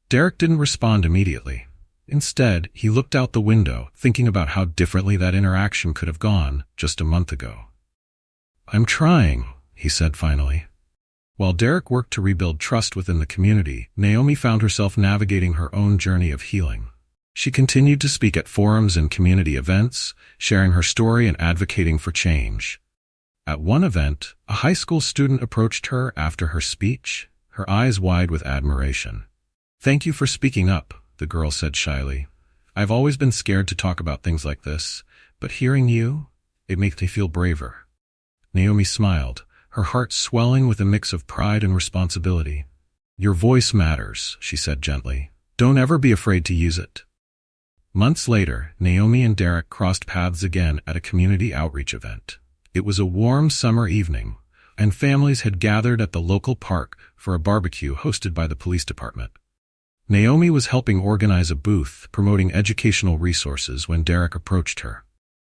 Derek didn't respond immediately. Instead, he looked out the window, thinking about how differently that interaction could have gone just a month ago. "I'm trying," he said finally. While Derek worked to rebuild trust within the community, Naomi found herself navigating her own journey of healing. She continued to speak at forums and community events, sharing her story and advocating for change. At one event, a high school student approached her after her speech, her eyes wide with admiration. "Thank you for speaking up," the girl said shyly. "I've always been scared to talk about things like this, but hearing you, it makes me feel braver." Naomi smiled, her heart swelling with a mix of pride and responsibility. "Your voice matters," she said gently. "Don't ever be afraid to use it." Months later, Naomi and Derek crossed paths again at a community outreach event. It was a warm summer evening, and families had gathered at the local park for a barbecue hosted by the police department. Naomi was helping organize a booth promoting educational resources when Derek approached her.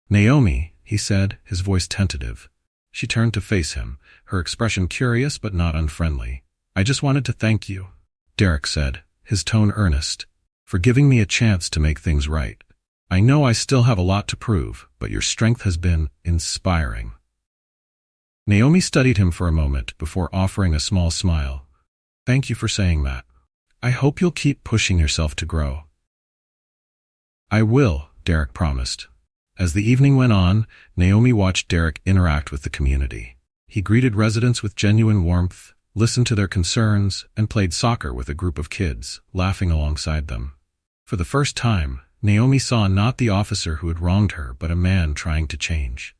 "Naomi," he said, his voice tentative. She turned to face him, her expression curious but not unfriendly. "I just wanted to thank you," Derek said, his tone earnest, "for giving me a chance to make things right. I know I still have a lot to prove, but your strength has been inspiring." Naomi studied him for a moment before offering a small smile. "Thank you for saying that. I hope you'll keep pushing yourself to grow." "I will," Derek promised. As the evening went on, Naomi watched Derek interact with the community. He greeted residents with genuine warmth, listened to their concerns, and played soccer with a group of kids, laughing alongside them. For the first time, Naomi saw not the officer who had wronged her, but a man trying to change.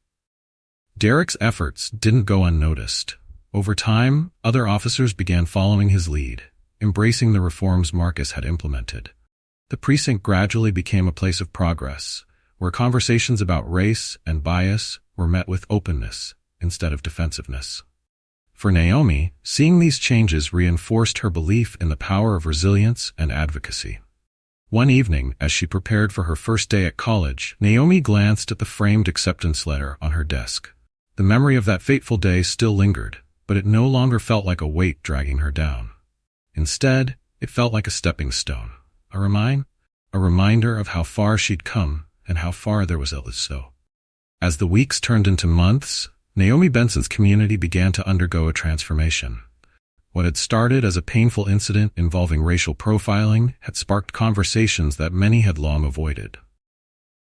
Derek's efforts didn't go unnoticed. Over time, other officers began following his lead, embracing the reforms Marcus had implemented. The precinct gradually became a place of progress, where conversations about race and bias were met with openness instead of defensiveness. For Naomi, seeing these changes reinforced her belief in the power of resilience and advocacy. One evening, as she prepared for her first day at college, Naomi glanced at the framed acceptance letter on her desk. The memory of that fateful day still lingered, but it no longer felt like a weight dragging her down. Instead, it felt like a stepping stone, a reminder of how far she'd come and how far there was still. As the weeks turned into months, Naomi Benson's community began to undergo a transformation. What had started as a painful incident involving racial profiling had sparked conversations that many had long avoided.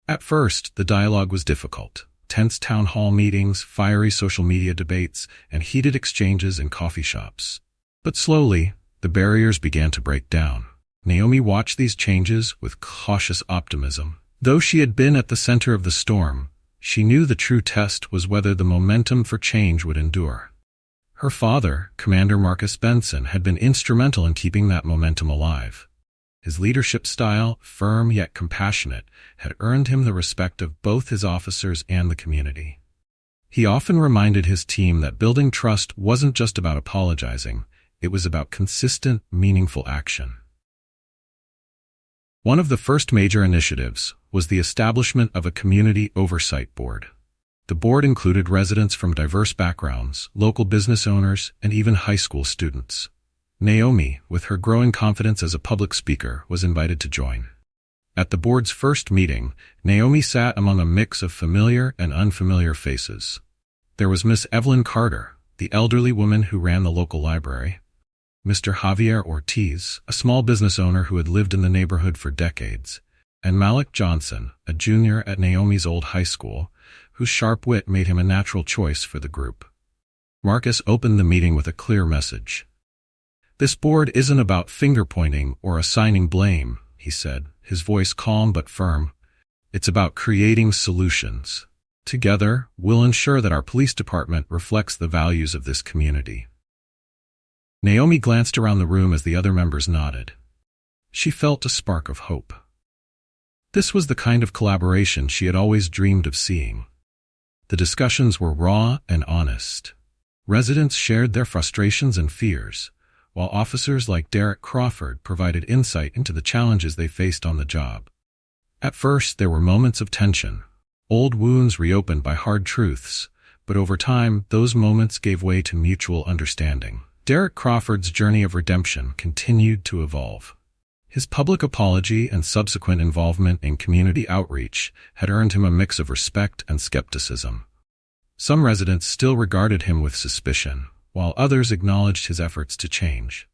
At first, the dialogue was difficult. tense town hall meetings, fiery social media debates, and heated exchanges in coffee shops. But slowly, the barriers began to break down. Naomi watched these changes with cautious optimism. Though she had been at the center of the storm, she knew the true test was whether the momentum for change would endure. Her father, Commander Marcus Benson, had been instrumental in keeping that momentum alive. His leadership style, firm yet compassionate, had earned him the respect of both his officers and the community. He often reminded his team that building trust wasn't just about apologizing, it was about consistent, meaningful action. One of the first major initiatives was the establishment of a community oversight board. The board included residents from diverse backgrounds, local business owners, and even high school students. Naomi, with her growing confidence as a public speaker, was invited to join. At the board's first meeting, Naomi sat among a mix of familiar and unfamiliar faces. There was Miss Evelyn Carter, the elderly woman who ran the local library, Mr. Javier Ortiz, a small business owner who had lived in the neighborhood for decades, and Malik Johnson, a junior at Naomi's old high school, whose sharp wit made him a natural choice for the group. Marcus opened the meeting with a clear message. "This board isn't about finger-pointing or assigning blame," he said, his voice calm but firm. "It's about creating solutions. Together, we'll ensure that our police department reflects the values of this community." Naomi glanced around the room as the other members nodded. She felt a spark of hope. This was the kind of collaboration she had always dreamed of seeing. The discussions were raw and honest. Residents shared their frustrations and fears, while officers like Derek Crawford provided insight into the challenges they faced on the job. At first, there were moments of tension, old wounds reopened by hard truths, but over time, those moments gave way to mutual understanding. Derek Crawford's journey of redemption continued to evolve. His public apology and subsequent involvement in community outreach had earned him a mix of respect and skepticism. Some residents still regarded him with suspicion, while others acknowledged his efforts to change.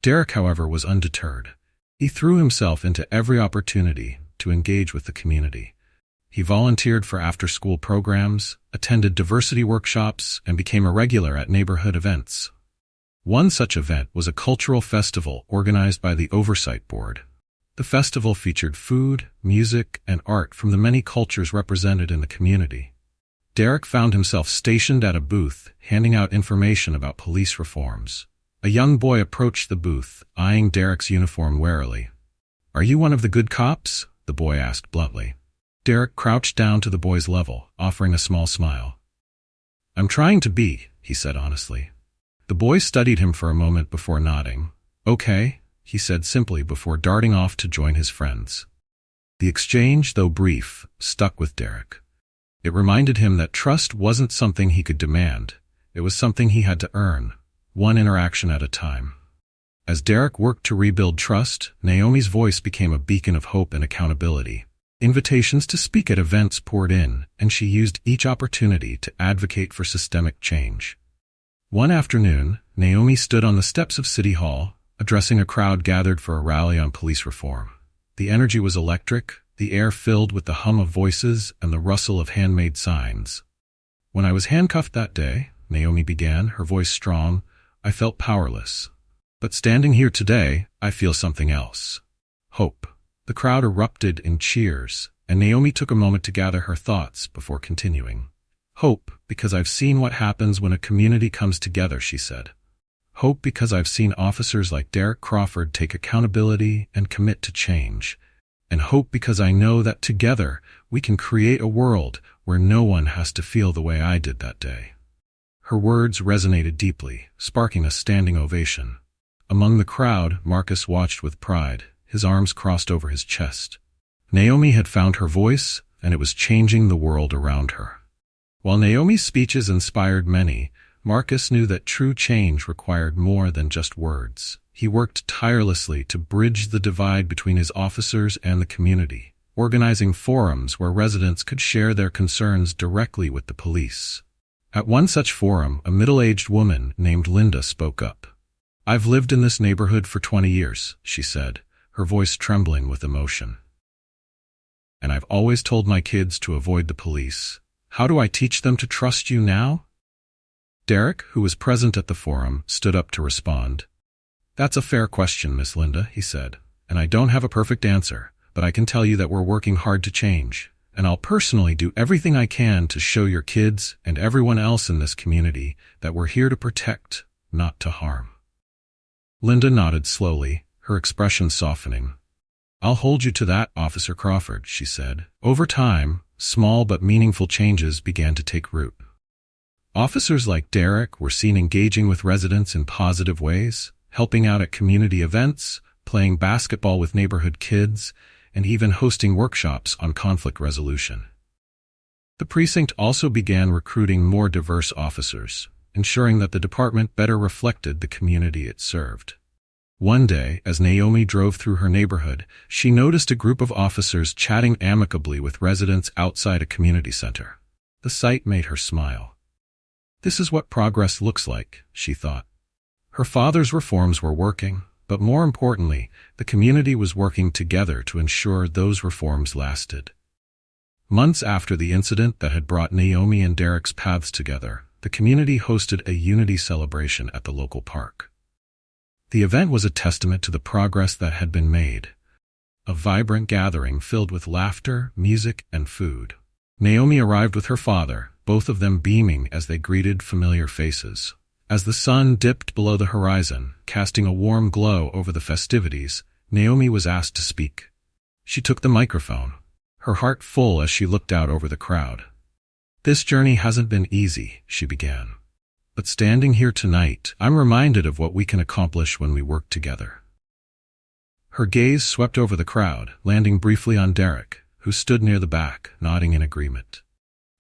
Derek, however, was undeterred. He threw himself into every opportunity to engage with the community. He volunteered for after-school programs, attended diversity workshops, and became a regular at neighborhood events. One such event was a cultural festival organized by the Oversight Board. The festival featured food, music, and art from the many cultures represented in the community. Derek found himself stationed at a booth, handing out information about police reforms. A young boy approached the booth, eyeing Derek's uniform warily. "Are you one of the good cops?" the boy asked bluntly. Derek crouched down to the boy's level, offering a small smile. "I'm trying to be," he said honestly. The boy studied him for a moment before nodding. "Okay," he said simply before darting off to join his friends. The exchange, though brief, stuck with Derek. It reminded him that trust wasn't something he could demand. It was something he had to earn, one interaction at a time. As Derek worked to rebuild trust, Naomi's voice became a beacon of hope and accountability. Invitations to speak at events poured in, and she used each opportunity to advocate for systemic change. One afternoon, Naomi stood on the steps of City Hall, addressing a crowd gathered for a rally on police reform. The energy was electric, the air filled with the hum of voices and the rustle of handmade signs. "When I was handcuffed that day," Naomi began, her voice strong, "I felt powerless. But standing here today, I feel something else. Hope." The crowd erupted in cheers, and Naomi took a moment to gather her thoughts before continuing. "Hope, because I've seen what happens when a community comes together," she said. "Hope because I've seen officers like Derek Crawford take accountability and commit to change. And hope because I know that together we can create a world where no one has to feel the way I did that day." Her words resonated deeply, sparking a standing ovation. Among the crowd, Marcus watched with pride, his arms crossed over his chest. Naomi had found her voice, and it was changing the world around her. While Naomi's speeches inspired many, Marcus knew that true change required more than just words. He worked tirelessly to bridge the divide between his officers and the community, organizing forums where residents could share their concerns directly with the police. At one such forum, a middle-aged woman named Linda spoke up. "I've lived in this neighborhood for 20 years, she said, her voice trembling with emotion. "And I've always told my kids to avoid the police. How do I teach them to trust you now? Derek, who was present at the forum, stood up to respond. That's a fair question, Miss Linda, he said, and I don't have a perfect answer, but I can tell you that we're working hard to change, and I'll personally do everything I can to show your kids and everyone else in this community that we're here to protect, not to harm. Linda nodded slowly, her expression softening. I'll hold you to that, Officer Crawford, she said. Over time, small but meaningful changes began to take root. Officers like Derek were seen engaging with residents in positive ways, helping out at community events, playing basketball with neighborhood kids, and even hosting workshops on conflict resolution. The precinct also began recruiting more diverse officers, ensuring that the department better reflected the community it served. One day, as Naomi drove through her neighborhood, she noticed a group of officers chatting amicably with residents outside a community center. The sight made her smile. This is what progress looks like, she thought. Her father's reforms were working, but more importantly, the community was working together to ensure those reforms lasted. Months after the incident that had brought Naomi and Derek's paths together, the community hosted a unity celebration at the local park. The event was a testament to the progress that had been made. A vibrant gathering filled with laughter, music, and food. Naomi arrived with her father, both of them beaming as they greeted familiar faces. As the sun dipped below the horizon, casting a warm glow over the festivities, Naomi was asked to speak. She took the microphone, her heart full as she looked out over the crowd. This journey hasn't been easy, she began. But standing here tonight, I'm reminded of what we can accomplish when we work together. Her gaze swept over the crowd, landing briefly on Derek, who stood near the back, nodding in agreement.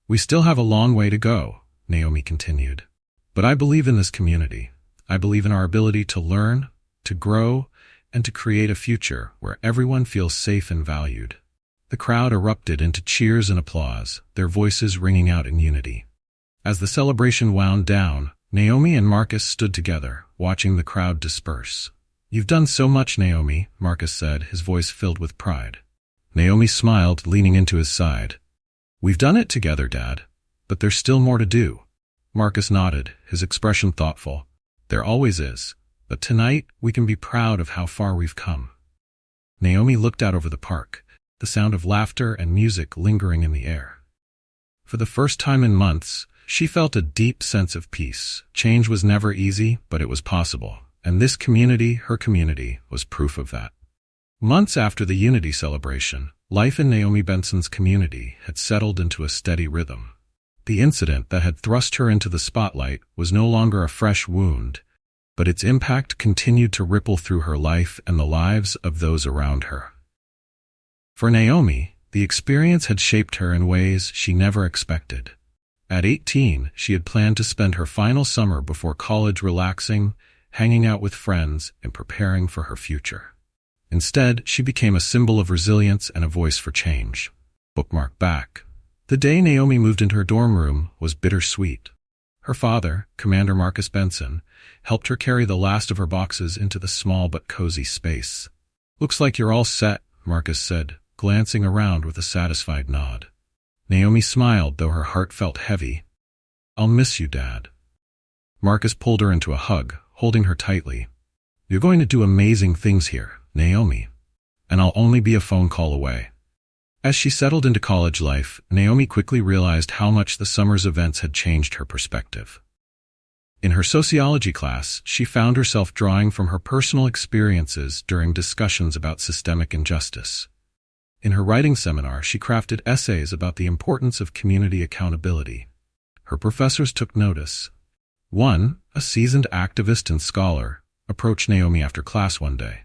We still have a long way to go, Naomi continued. But I believe in this community. I believe in our ability to learn, to grow, and to create a future where everyone feels safe and valued. The crowd erupted into cheers and applause, their voices ringing out in unity. As the celebration wound down, Naomi and Marcus stood together, watching the crowd disperse. You've done so much, Naomi, Marcus said, his voice filled with pride. Naomi smiled, leaning into his side. We've done it together, Dad, but there's still more to do. Marcus nodded, his expression thoughtful. There always is, but tonight we can be proud of how far we've come. Naomi looked out over the park, the sound of laughter and music lingering in the air. For the first time in months, she felt a deep sense of peace. Change was never easy, but it was possible, and this community, her community, was proof of that. Months after the Unity celebration, life in Naomi Benson's community had settled into a steady rhythm. The incident that had thrust her into the spotlight was no longer a fresh wound, but its impact continued to ripple through her life and the lives of those around her. For Naomi, the experience had shaped her in ways she never expected. At 18, she had planned to spend her final summer before college relaxing, hanging out with friends, and preparing for her future. Instead, she became a symbol of resilience and a voice for change. Bookmark back. The day Naomi moved into her dorm room was bittersweet. Her father, Commander Marcus Benson, helped her carry the last of her boxes into the small but cozy space. Looks like you're all set, Marcus said, glancing around with a satisfied nod. Naomi smiled, though her heart felt heavy. I'll miss you, Dad. Marcus pulled her into a hug, holding her tightly. You're going to do amazing things here, Naomi. And I'll only be a phone call away. As she settled into college life, Naomi quickly realized how much the summer's events had changed her perspective. In her sociology class, she found herself drawing from her personal experiences during discussions about systemic injustice. In her writing seminar, she crafted essays about the importance of community accountability. Her professors took notice. One, a seasoned activist and scholar, approached Naomi after class one day.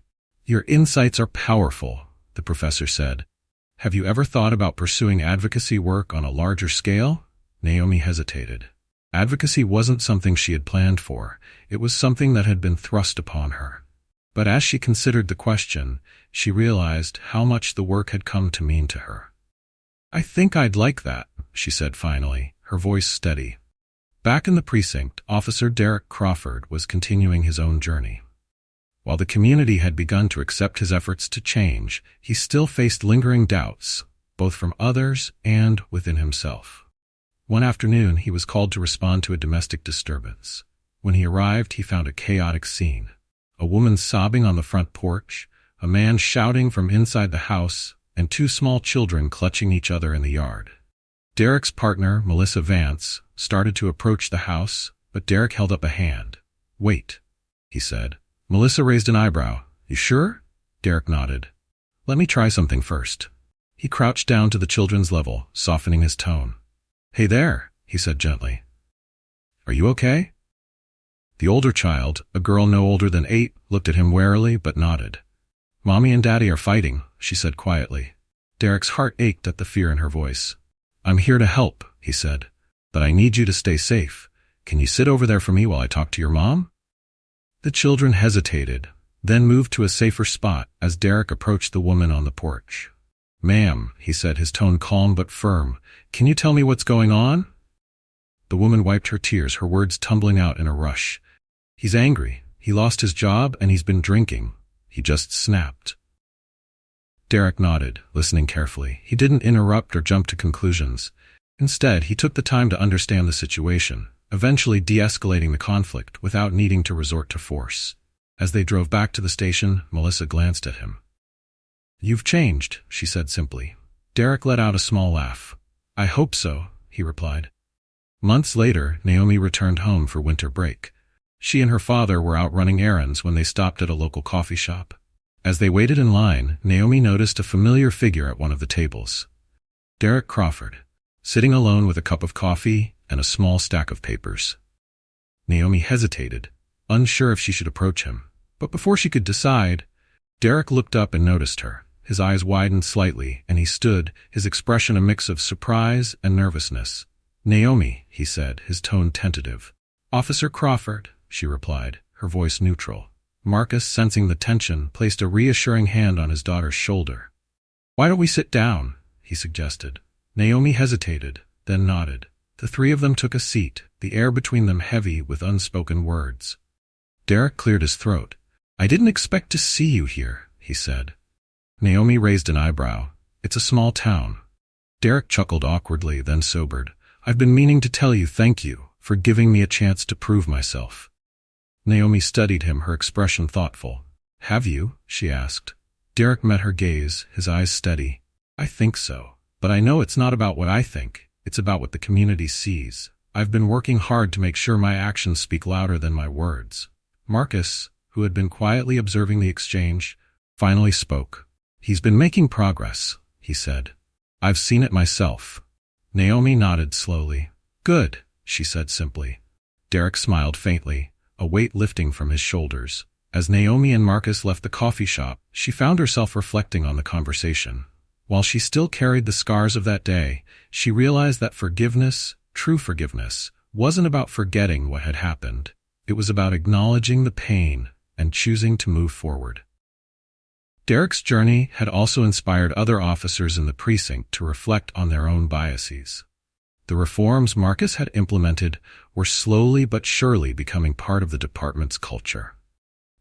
Your insights are powerful, the professor said. Have you ever thought about pursuing advocacy work on a larger scale? Naomi hesitated. Advocacy wasn't something she had planned for. It was something that had been thrust upon her. But as she considered the question, she realized how much the work had come to mean to her. I think I'd like that, she said finally, her voice steady. Back in the precinct, Officer Derek Crawford was continuing his own journey. While the community had begun to accept his efforts to change, he still faced lingering doubts, both from others and within himself. One afternoon, he was called to respond to a domestic disturbance. When he arrived, he found a chaotic scene. A woman sobbing on the front porch, a man shouting from inside the house, and two small children clutching each other in the yard. Derek's partner, Melissa Vance, started to approach the house, but Derek held up a hand. "Wait," he said. Melissa raised an eyebrow. "You sure?" Derek nodded. "Let me try something first." He crouched down to the children's level, softening his tone. "Hey there," he said gently. "Are you okay?" The older child, a girl no older than 8, looked at him warily but nodded. "Mommy and Daddy are fighting," she said quietly. Derek's heart ached at the fear in her voice. "I'm here to help," he said, "but I need you to stay safe. Can you sit over there for me while I talk to your mom?" The children hesitated, then moved to a safer spot as Derek approached the woman on the porch. "Ma'am," he said, his tone calm but firm, "can you tell me what's going on?" The woman wiped her tears, her words tumbling out in a rush. "He's angry. He lost his job and he's been drinking. He just snapped." Derek nodded, listening carefully. He didn't interrupt or jump to conclusions. Instead, he took the time to understand the situation, eventually de-escalating the conflict without needing to resort to force. As they drove back to the station, Melissa glanced at him. "You've changed," she said simply. Derek let out a small laugh. "I hope so," he replied. Months later, Naomi returned home for winter break. She and her father were out running errands when they stopped at a local coffee shop. As they waited in line, Naomi noticed a familiar figure at one of the tables. Derek Crawford, sitting alone with a cup of coffee and a small stack of papers. Naomi hesitated, unsure if she should approach him. But before she could decide, Derek looked up and noticed her. His eyes widened slightly, and he stood, his expression a mix of surprise and nervousness. "Naomi," he said, his tone tentative. "Officer Crawford," she replied, her voice neutral. Marcus, sensing the tension, placed a reassuring hand on his daughter's shoulder. "Why don't we sit down?" he suggested. Naomi hesitated, then nodded. The three of them took a seat, the air between them heavy with unspoken words. Derek cleared his throat. "I didn't expect to see you here," he said. Naomi raised an eyebrow. "It's a small town." Derek chuckled awkwardly, then sobered. "I've been meaning to tell you thank you for giving me a chance to prove myself." Naomi studied him, her expression thoughtful. "Have you?" she asked. Derek met her gaze, his eyes steady. "I think so. But I know it's not about what I think. It's about what the community sees. I've been working hard to make sure my actions speak louder than my words." Marcus, who had been quietly observing the exchange, finally spoke. "He's been making progress," he said. "I've seen it myself." Naomi nodded slowly. "Good," she said simply. Derek smiled faintly, a weight lifting from his shoulders. As Naomi and Marcus left the coffee shop, she found herself reflecting on the conversation. While she still carried the scars of that day, she realized that forgiveness, true forgiveness, wasn't about forgetting what had happened. It was about acknowledging the pain and choosing to move forward. Derek's journey had also inspired other officers in the precinct to reflect on their own biases. The reforms Marcus had implemented were slowly but surely becoming part of the department's culture.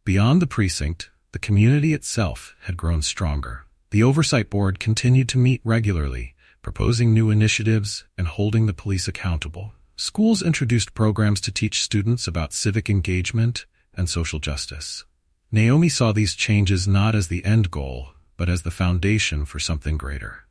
Beyond the precinct, the community itself had grown stronger. The oversight board continued to meet regularly, proposing new initiatives and holding the police accountable. Schools introduced programs to teach students about civic engagement and social justice. Naomi saw these changes not as the end goal, but as the foundation for something greater.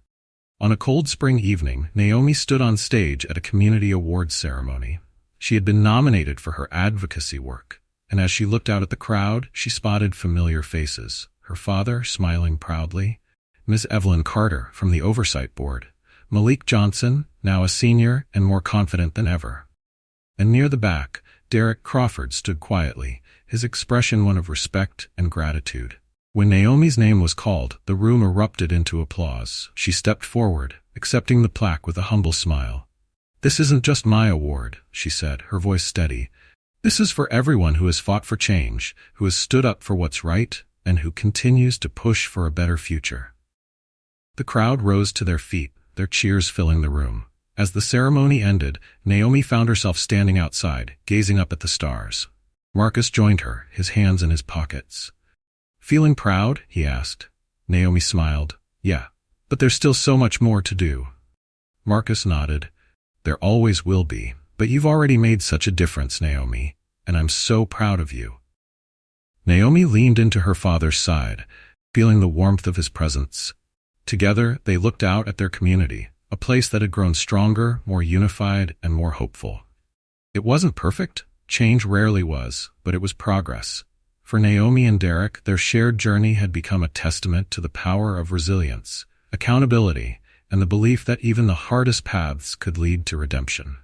On a cold spring evening, Naomi stood on stage at a community awards ceremony. She had been nominated for her advocacy work, and as she looked out at the crowd, she spotted familiar faces. Her father, smiling proudly, Ms. Evelyn Carter from the Oversight Board, Malik Johnson, now a senior and more confident than ever. And near the back, Derek Crawford stood quietly, his expression one of respect and gratitude. When Naomi's name was called, the room erupted into applause. She stepped forward, accepting the plaque with a humble smile. "This isn't just my award," she said, her voice steady. "This is for everyone who has fought for change, who has stood up for what's right, and who continues to push for a better future." The crowd rose to their feet, their cheers filling the room. As the ceremony ended, Naomi found herself standing outside, gazing up at the stars. Marcus joined her, his hands in his pockets. "Feeling proud?" he asked. Naomi smiled. "Yeah, but there's still so much more to do." Marcus nodded. There always will be, but you've already made such a difference, Naomi, and I'm so proud of you. Naomi leaned into her father's side, feeling the warmth of his presence. Together, they looked out at their community, a place that had grown stronger, more unified, and more hopeful. It wasn't perfect. Change rarely was, but it was progress. For Naomi and Derek, their shared journey had become a testament to the power of resilience, accountability, and the belief that even the hardest paths could lead to redemption.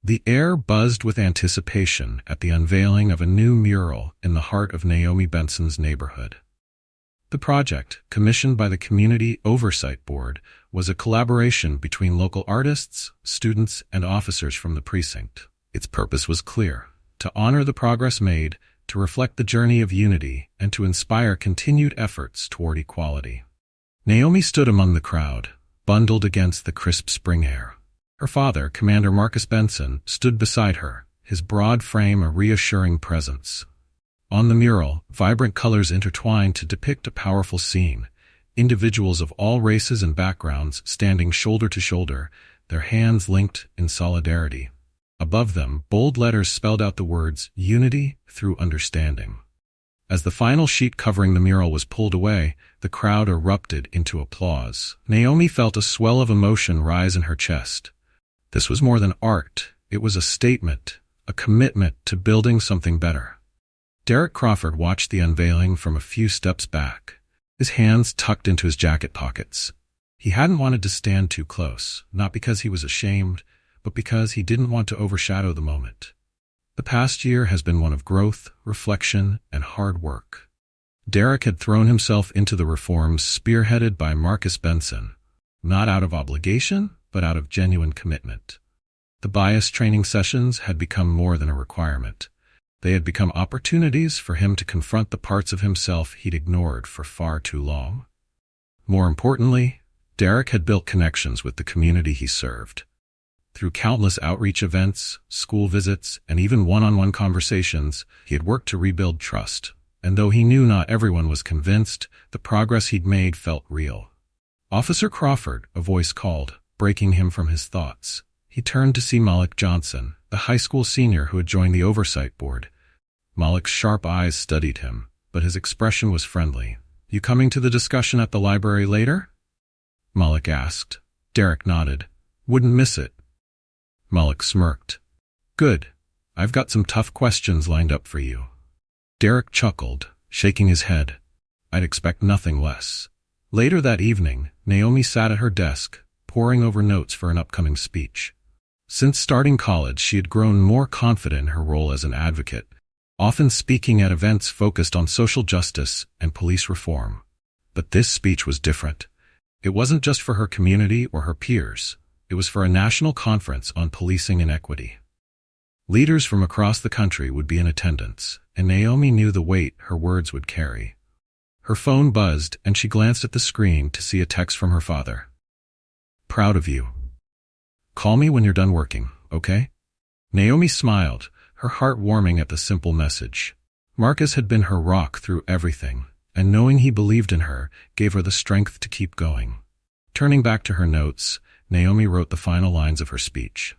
The air buzzed with anticipation at the unveiling of a new mural in the heart of Naomi Benson's neighborhood. The project, commissioned by the Community Oversight Board, was a collaboration between local artists, students, and officers from the precinct. Its purpose was clear: to honor the progress made, to reflect the journey of unity, and to inspire continued efforts toward equality. Naomi stood among the crowd, bundled against the crisp spring air. Her father, Commander Marcus Benson, stood beside her, his broad frame a reassuring presence. On the mural, vibrant colors intertwined to depict a powerful scene, individuals of all races and backgrounds standing shoulder to shoulder, their hands linked in solidarity. Above them, bold letters spelled out the words, "Unity through understanding." As the final sheet covering the mural was pulled away, the crowd erupted into applause. Naomi felt a swell of emotion rise in her chest. This was more than art. It was a statement, a commitment to building something better. Derek Crawford watched the unveiling from a few steps back, his hands tucked into his jacket pockets. He hadn't wanted to stand too close, not because he was ashamed, but because he didn't want to overshadow the moment. The past year has been one of growth, reflection, and hard work. Derek had thrown himself into the reforms spearheaded by Marcus Benson, not out of obligation, but out of genuine commitment. The bias training sessions had become more than a requirement. They had become opportunities for him to confront the parts of himself he'd ignored for far too long. More importantly, Derek had built connections with the community he served. Through countless outreach events, school visits, and even one-on-one conversations, he had worked to rebuild trust. And though he knew not everyone was convinced, the progress he'd made felt real. "Officer Crawford," a voice called, breaking him from his thoughts. He turned to see Malik Johnson, the high school senior who had joined the oversight board. Malik's sharp eyes studied him, but his expression was friendly. "You coming to the discussion at the library later?" Malik asked. Derek nodded. "Wouldn't miss it." Malik smirked. "Good. I've got some tough questions lined up for you." Derek chuckled, shaking his head. "I'd expect nothing less." Later that evening, Naomi sat at her desk, poring over notes for an upcoming speech. Since starting college, she had grown more confident in her role as an advocate, often speaking at events focused on social justice and police reform. But this speech was different. It wasn't just for her community or her peers. It was for a national conference on policing inequity. Leaders from across the country would be in attendance, and Naomi knew the weight her words would carry. Her phone buzzed, and she glanced at the screen to see a text from her father. "Proud of you. Call me when you're done working, okay?" Naomi smiled, her heart warming at the simple message. Marcus had been her rock through everything, and knowing he believed in her gave her the strength to keep going. Turning back to her notes, Naomi wrote the final lines of her speech.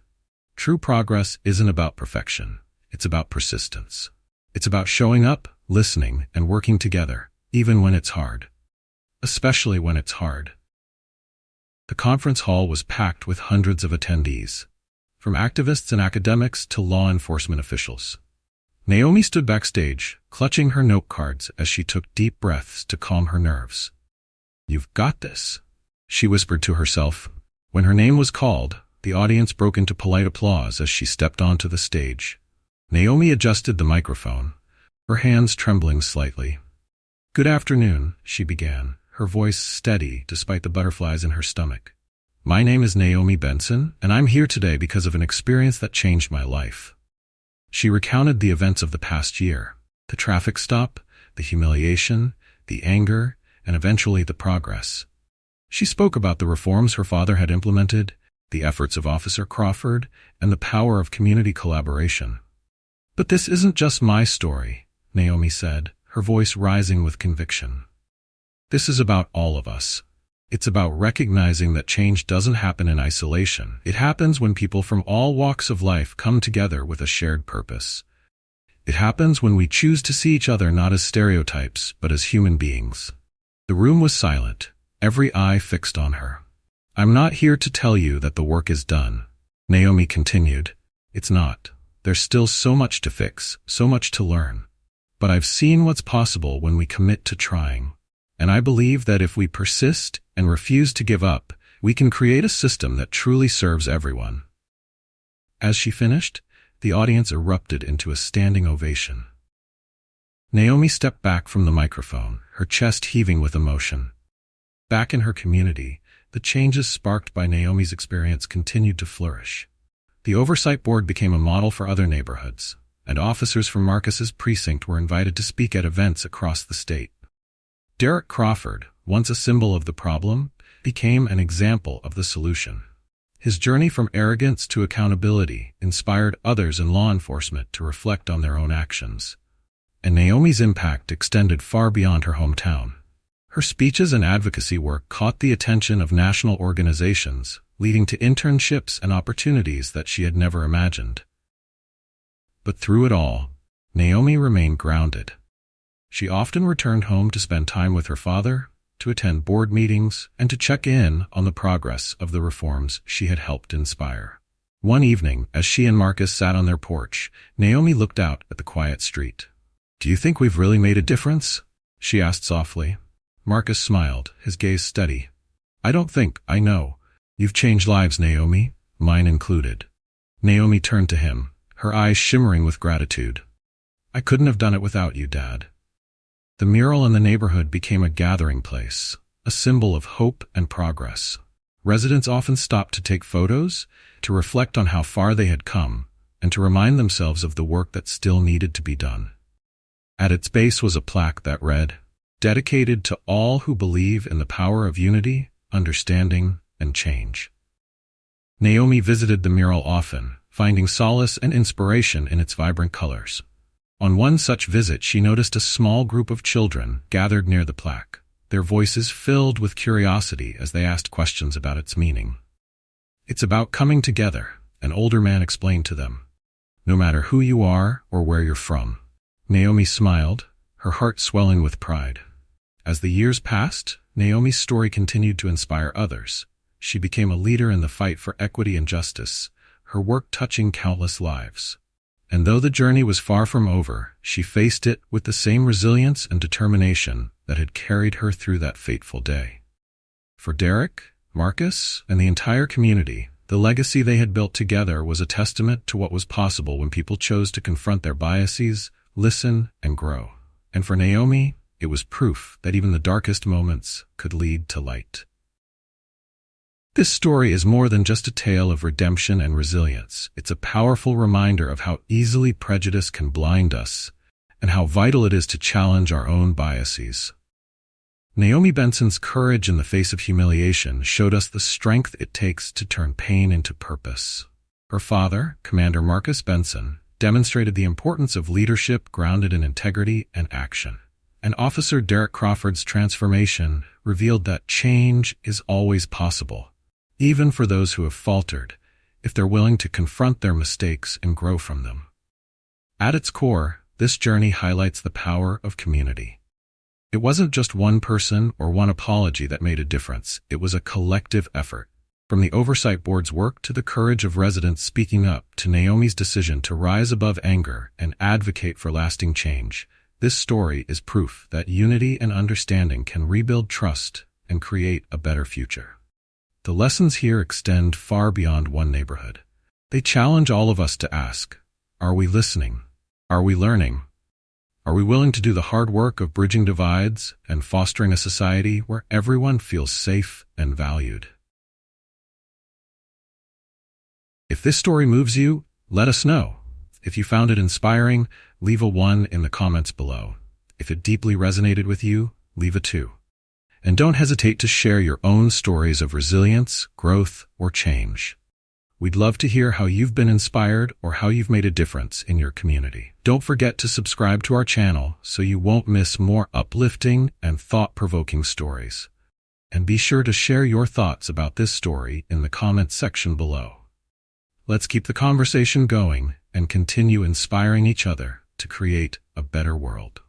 "True progress isn't about perfection. It's about persistence. It's about showing up, listening, and working together, even when it's hard. Especially when it's hard." The conference hall was packed with hundreds of attendees, from activists and academics to law enforcement officials. Naomi stood backstage, clutching her note cards as she took deep breaths to calm her nerves. "You've got this," she whispered to herself. When her name was called, the audience broke into polite applause as she stepped onto the stage. Naomi adjusted the microphone, her hands trembling slightly. "Good afternoon," she began, her voice steady despite the butterflies in her stomach. "My name is Naomi Benson, and I'm here today because of an experience that changed my life." She recounted the events of the past year, the traffic stop, the humiliation, the anger, and eventually the progress. She spoke about the reforms her father had implemented, the efforts of Officer Crawford, and the power of community collaboration. "But this isn't just my story," Naomi said, her voice rising with conviction. "This is about all of us. It's about recognizing that change doesn't happen in isolation. It happens when people from all walks of life come together with a shared purpose. It happens when we choose to see each other not as stereotypes, but as human beings. The room was silent, every eye fixed on her. "I'm not here to tell you that the work is done," Naomi continued. "It's not. There's still so much to fix, so much to learn. But I've seen what's possible when we commit to trying. And I believe that if we persist and refuse to give up, we can create a system that truly serves everyone." As she finished, the audience erupted into a standing ovation. Naomi stepped back from the microphone, her chest heaving with emotion. Back in her community, the changes sparked by Naomi's experience continued to flourish. The oversight board became a model for other neighborhoods, and officers from Marcus's precinct were invited to speak at events across the state. Derek Crawford, once a symbol of the problem, became an example of the solution. His journey from arrogance to accountability inspired others in law enforcement to reflect on their own actions. And Naomi's impact extended far beyond her hometown. Her speeches and advocacy work caught the attention of national organizations, leading to internships and opportunities that she had never imagined. But through it all, Naomi remained grounded. She often returned home to spend time with her father, to attend board meetings, and to check in on the progress of the reforms she had helped inspire. One evening, as she and Marcus sat on their porch, Naomi looked out at the quiet street. "Do you think we've really made a difference?" she asked softly. Marcus smiled, his gaze steady. "I don't think I know. You've changed lives, Naomi, mine included." Naomi turned to him, her eyes shimmering with gratitude. "I couldn't have done it without you, Dad." The mural in the neighborhood became a gathering place, a symbol of hope and progress. Residents often stopped to take photos, to reflect on how far they had come, and to remind themselves of the work that still needed to be done. At its base was a plaque that read, "Dedicated to all who believe in the power of unity, understanding, and change." Naomi visited the mural often, finding solace and inspiration in its vibrant colors. On one such visit, she noticed a small group of children gathered near the plaque, their voices filled with curiosity as they asked questions about its meaning. "It's about coming together," an older man explained to them. "No matter who you are or where you're from." Naomi smiled, her heart swelling with pride. As the years passed, Naomi's story continued to inspire others. She became a leader in the fight for equity and justice, her work touching countless lives. And though the journey was far from over, she faced it with the same resilience and determination that had carried her through that fateful day. For Derek, Marcus, and the entire community, the legacy they had built together was a testament to what was possible when people chose to confront their biases, listen, and grow. And for Naomi, it was proof that even the darkest moments could lead to light. This story is more than just a tale of redemption and resilience. It's a powerful reminder of how easily prejudice can blind us, and how vital it is to challenge our own biases. Naomi Benson's courage in the face of humiliation showed us the strength it takes to turn pain into purpose. Her father, Commander Marcus Benson, demonstrated the importance of leadership grounded in integrity and action. And Officer Derek Crawford's transformation revealed that change is always possible, even for those who have faltered, if they're willing to confront their mistakes and grow from them. At its core, this journey highlights the power of community. It wasn't just one person or one apology that made a difference. It was a collective effort. From the Oversight Board's work to the courage of residents speaking up to Naomi's decision to rise above anger and advocate for lasting change, this story is proof that unity and understanding can rebuild trust and create a better future. The lessons here extend far beyond one neighborhood. They challenge all of us to ask, are we listening? Are we learning? Are we willing to do the hard work of bridging divides and fostering a society where everyone feels safe and valued? If this story moves you, let us know. If you found it inspiring, leave a 1 in the comments below. If it deeply resonated with you, leave a 2. And don't hesitate to share your own stories of resilience, growth, or change. We'd love to hear how you've been inspired or how you've made a difference in your community. Don't forget to subscribe to our channel so you won't miss more uplifting and thought-provoking stories. And be sure to share your thoughts about this story in the comments section below. Let's keep the conversation going and continue inspiring each other to create a better world.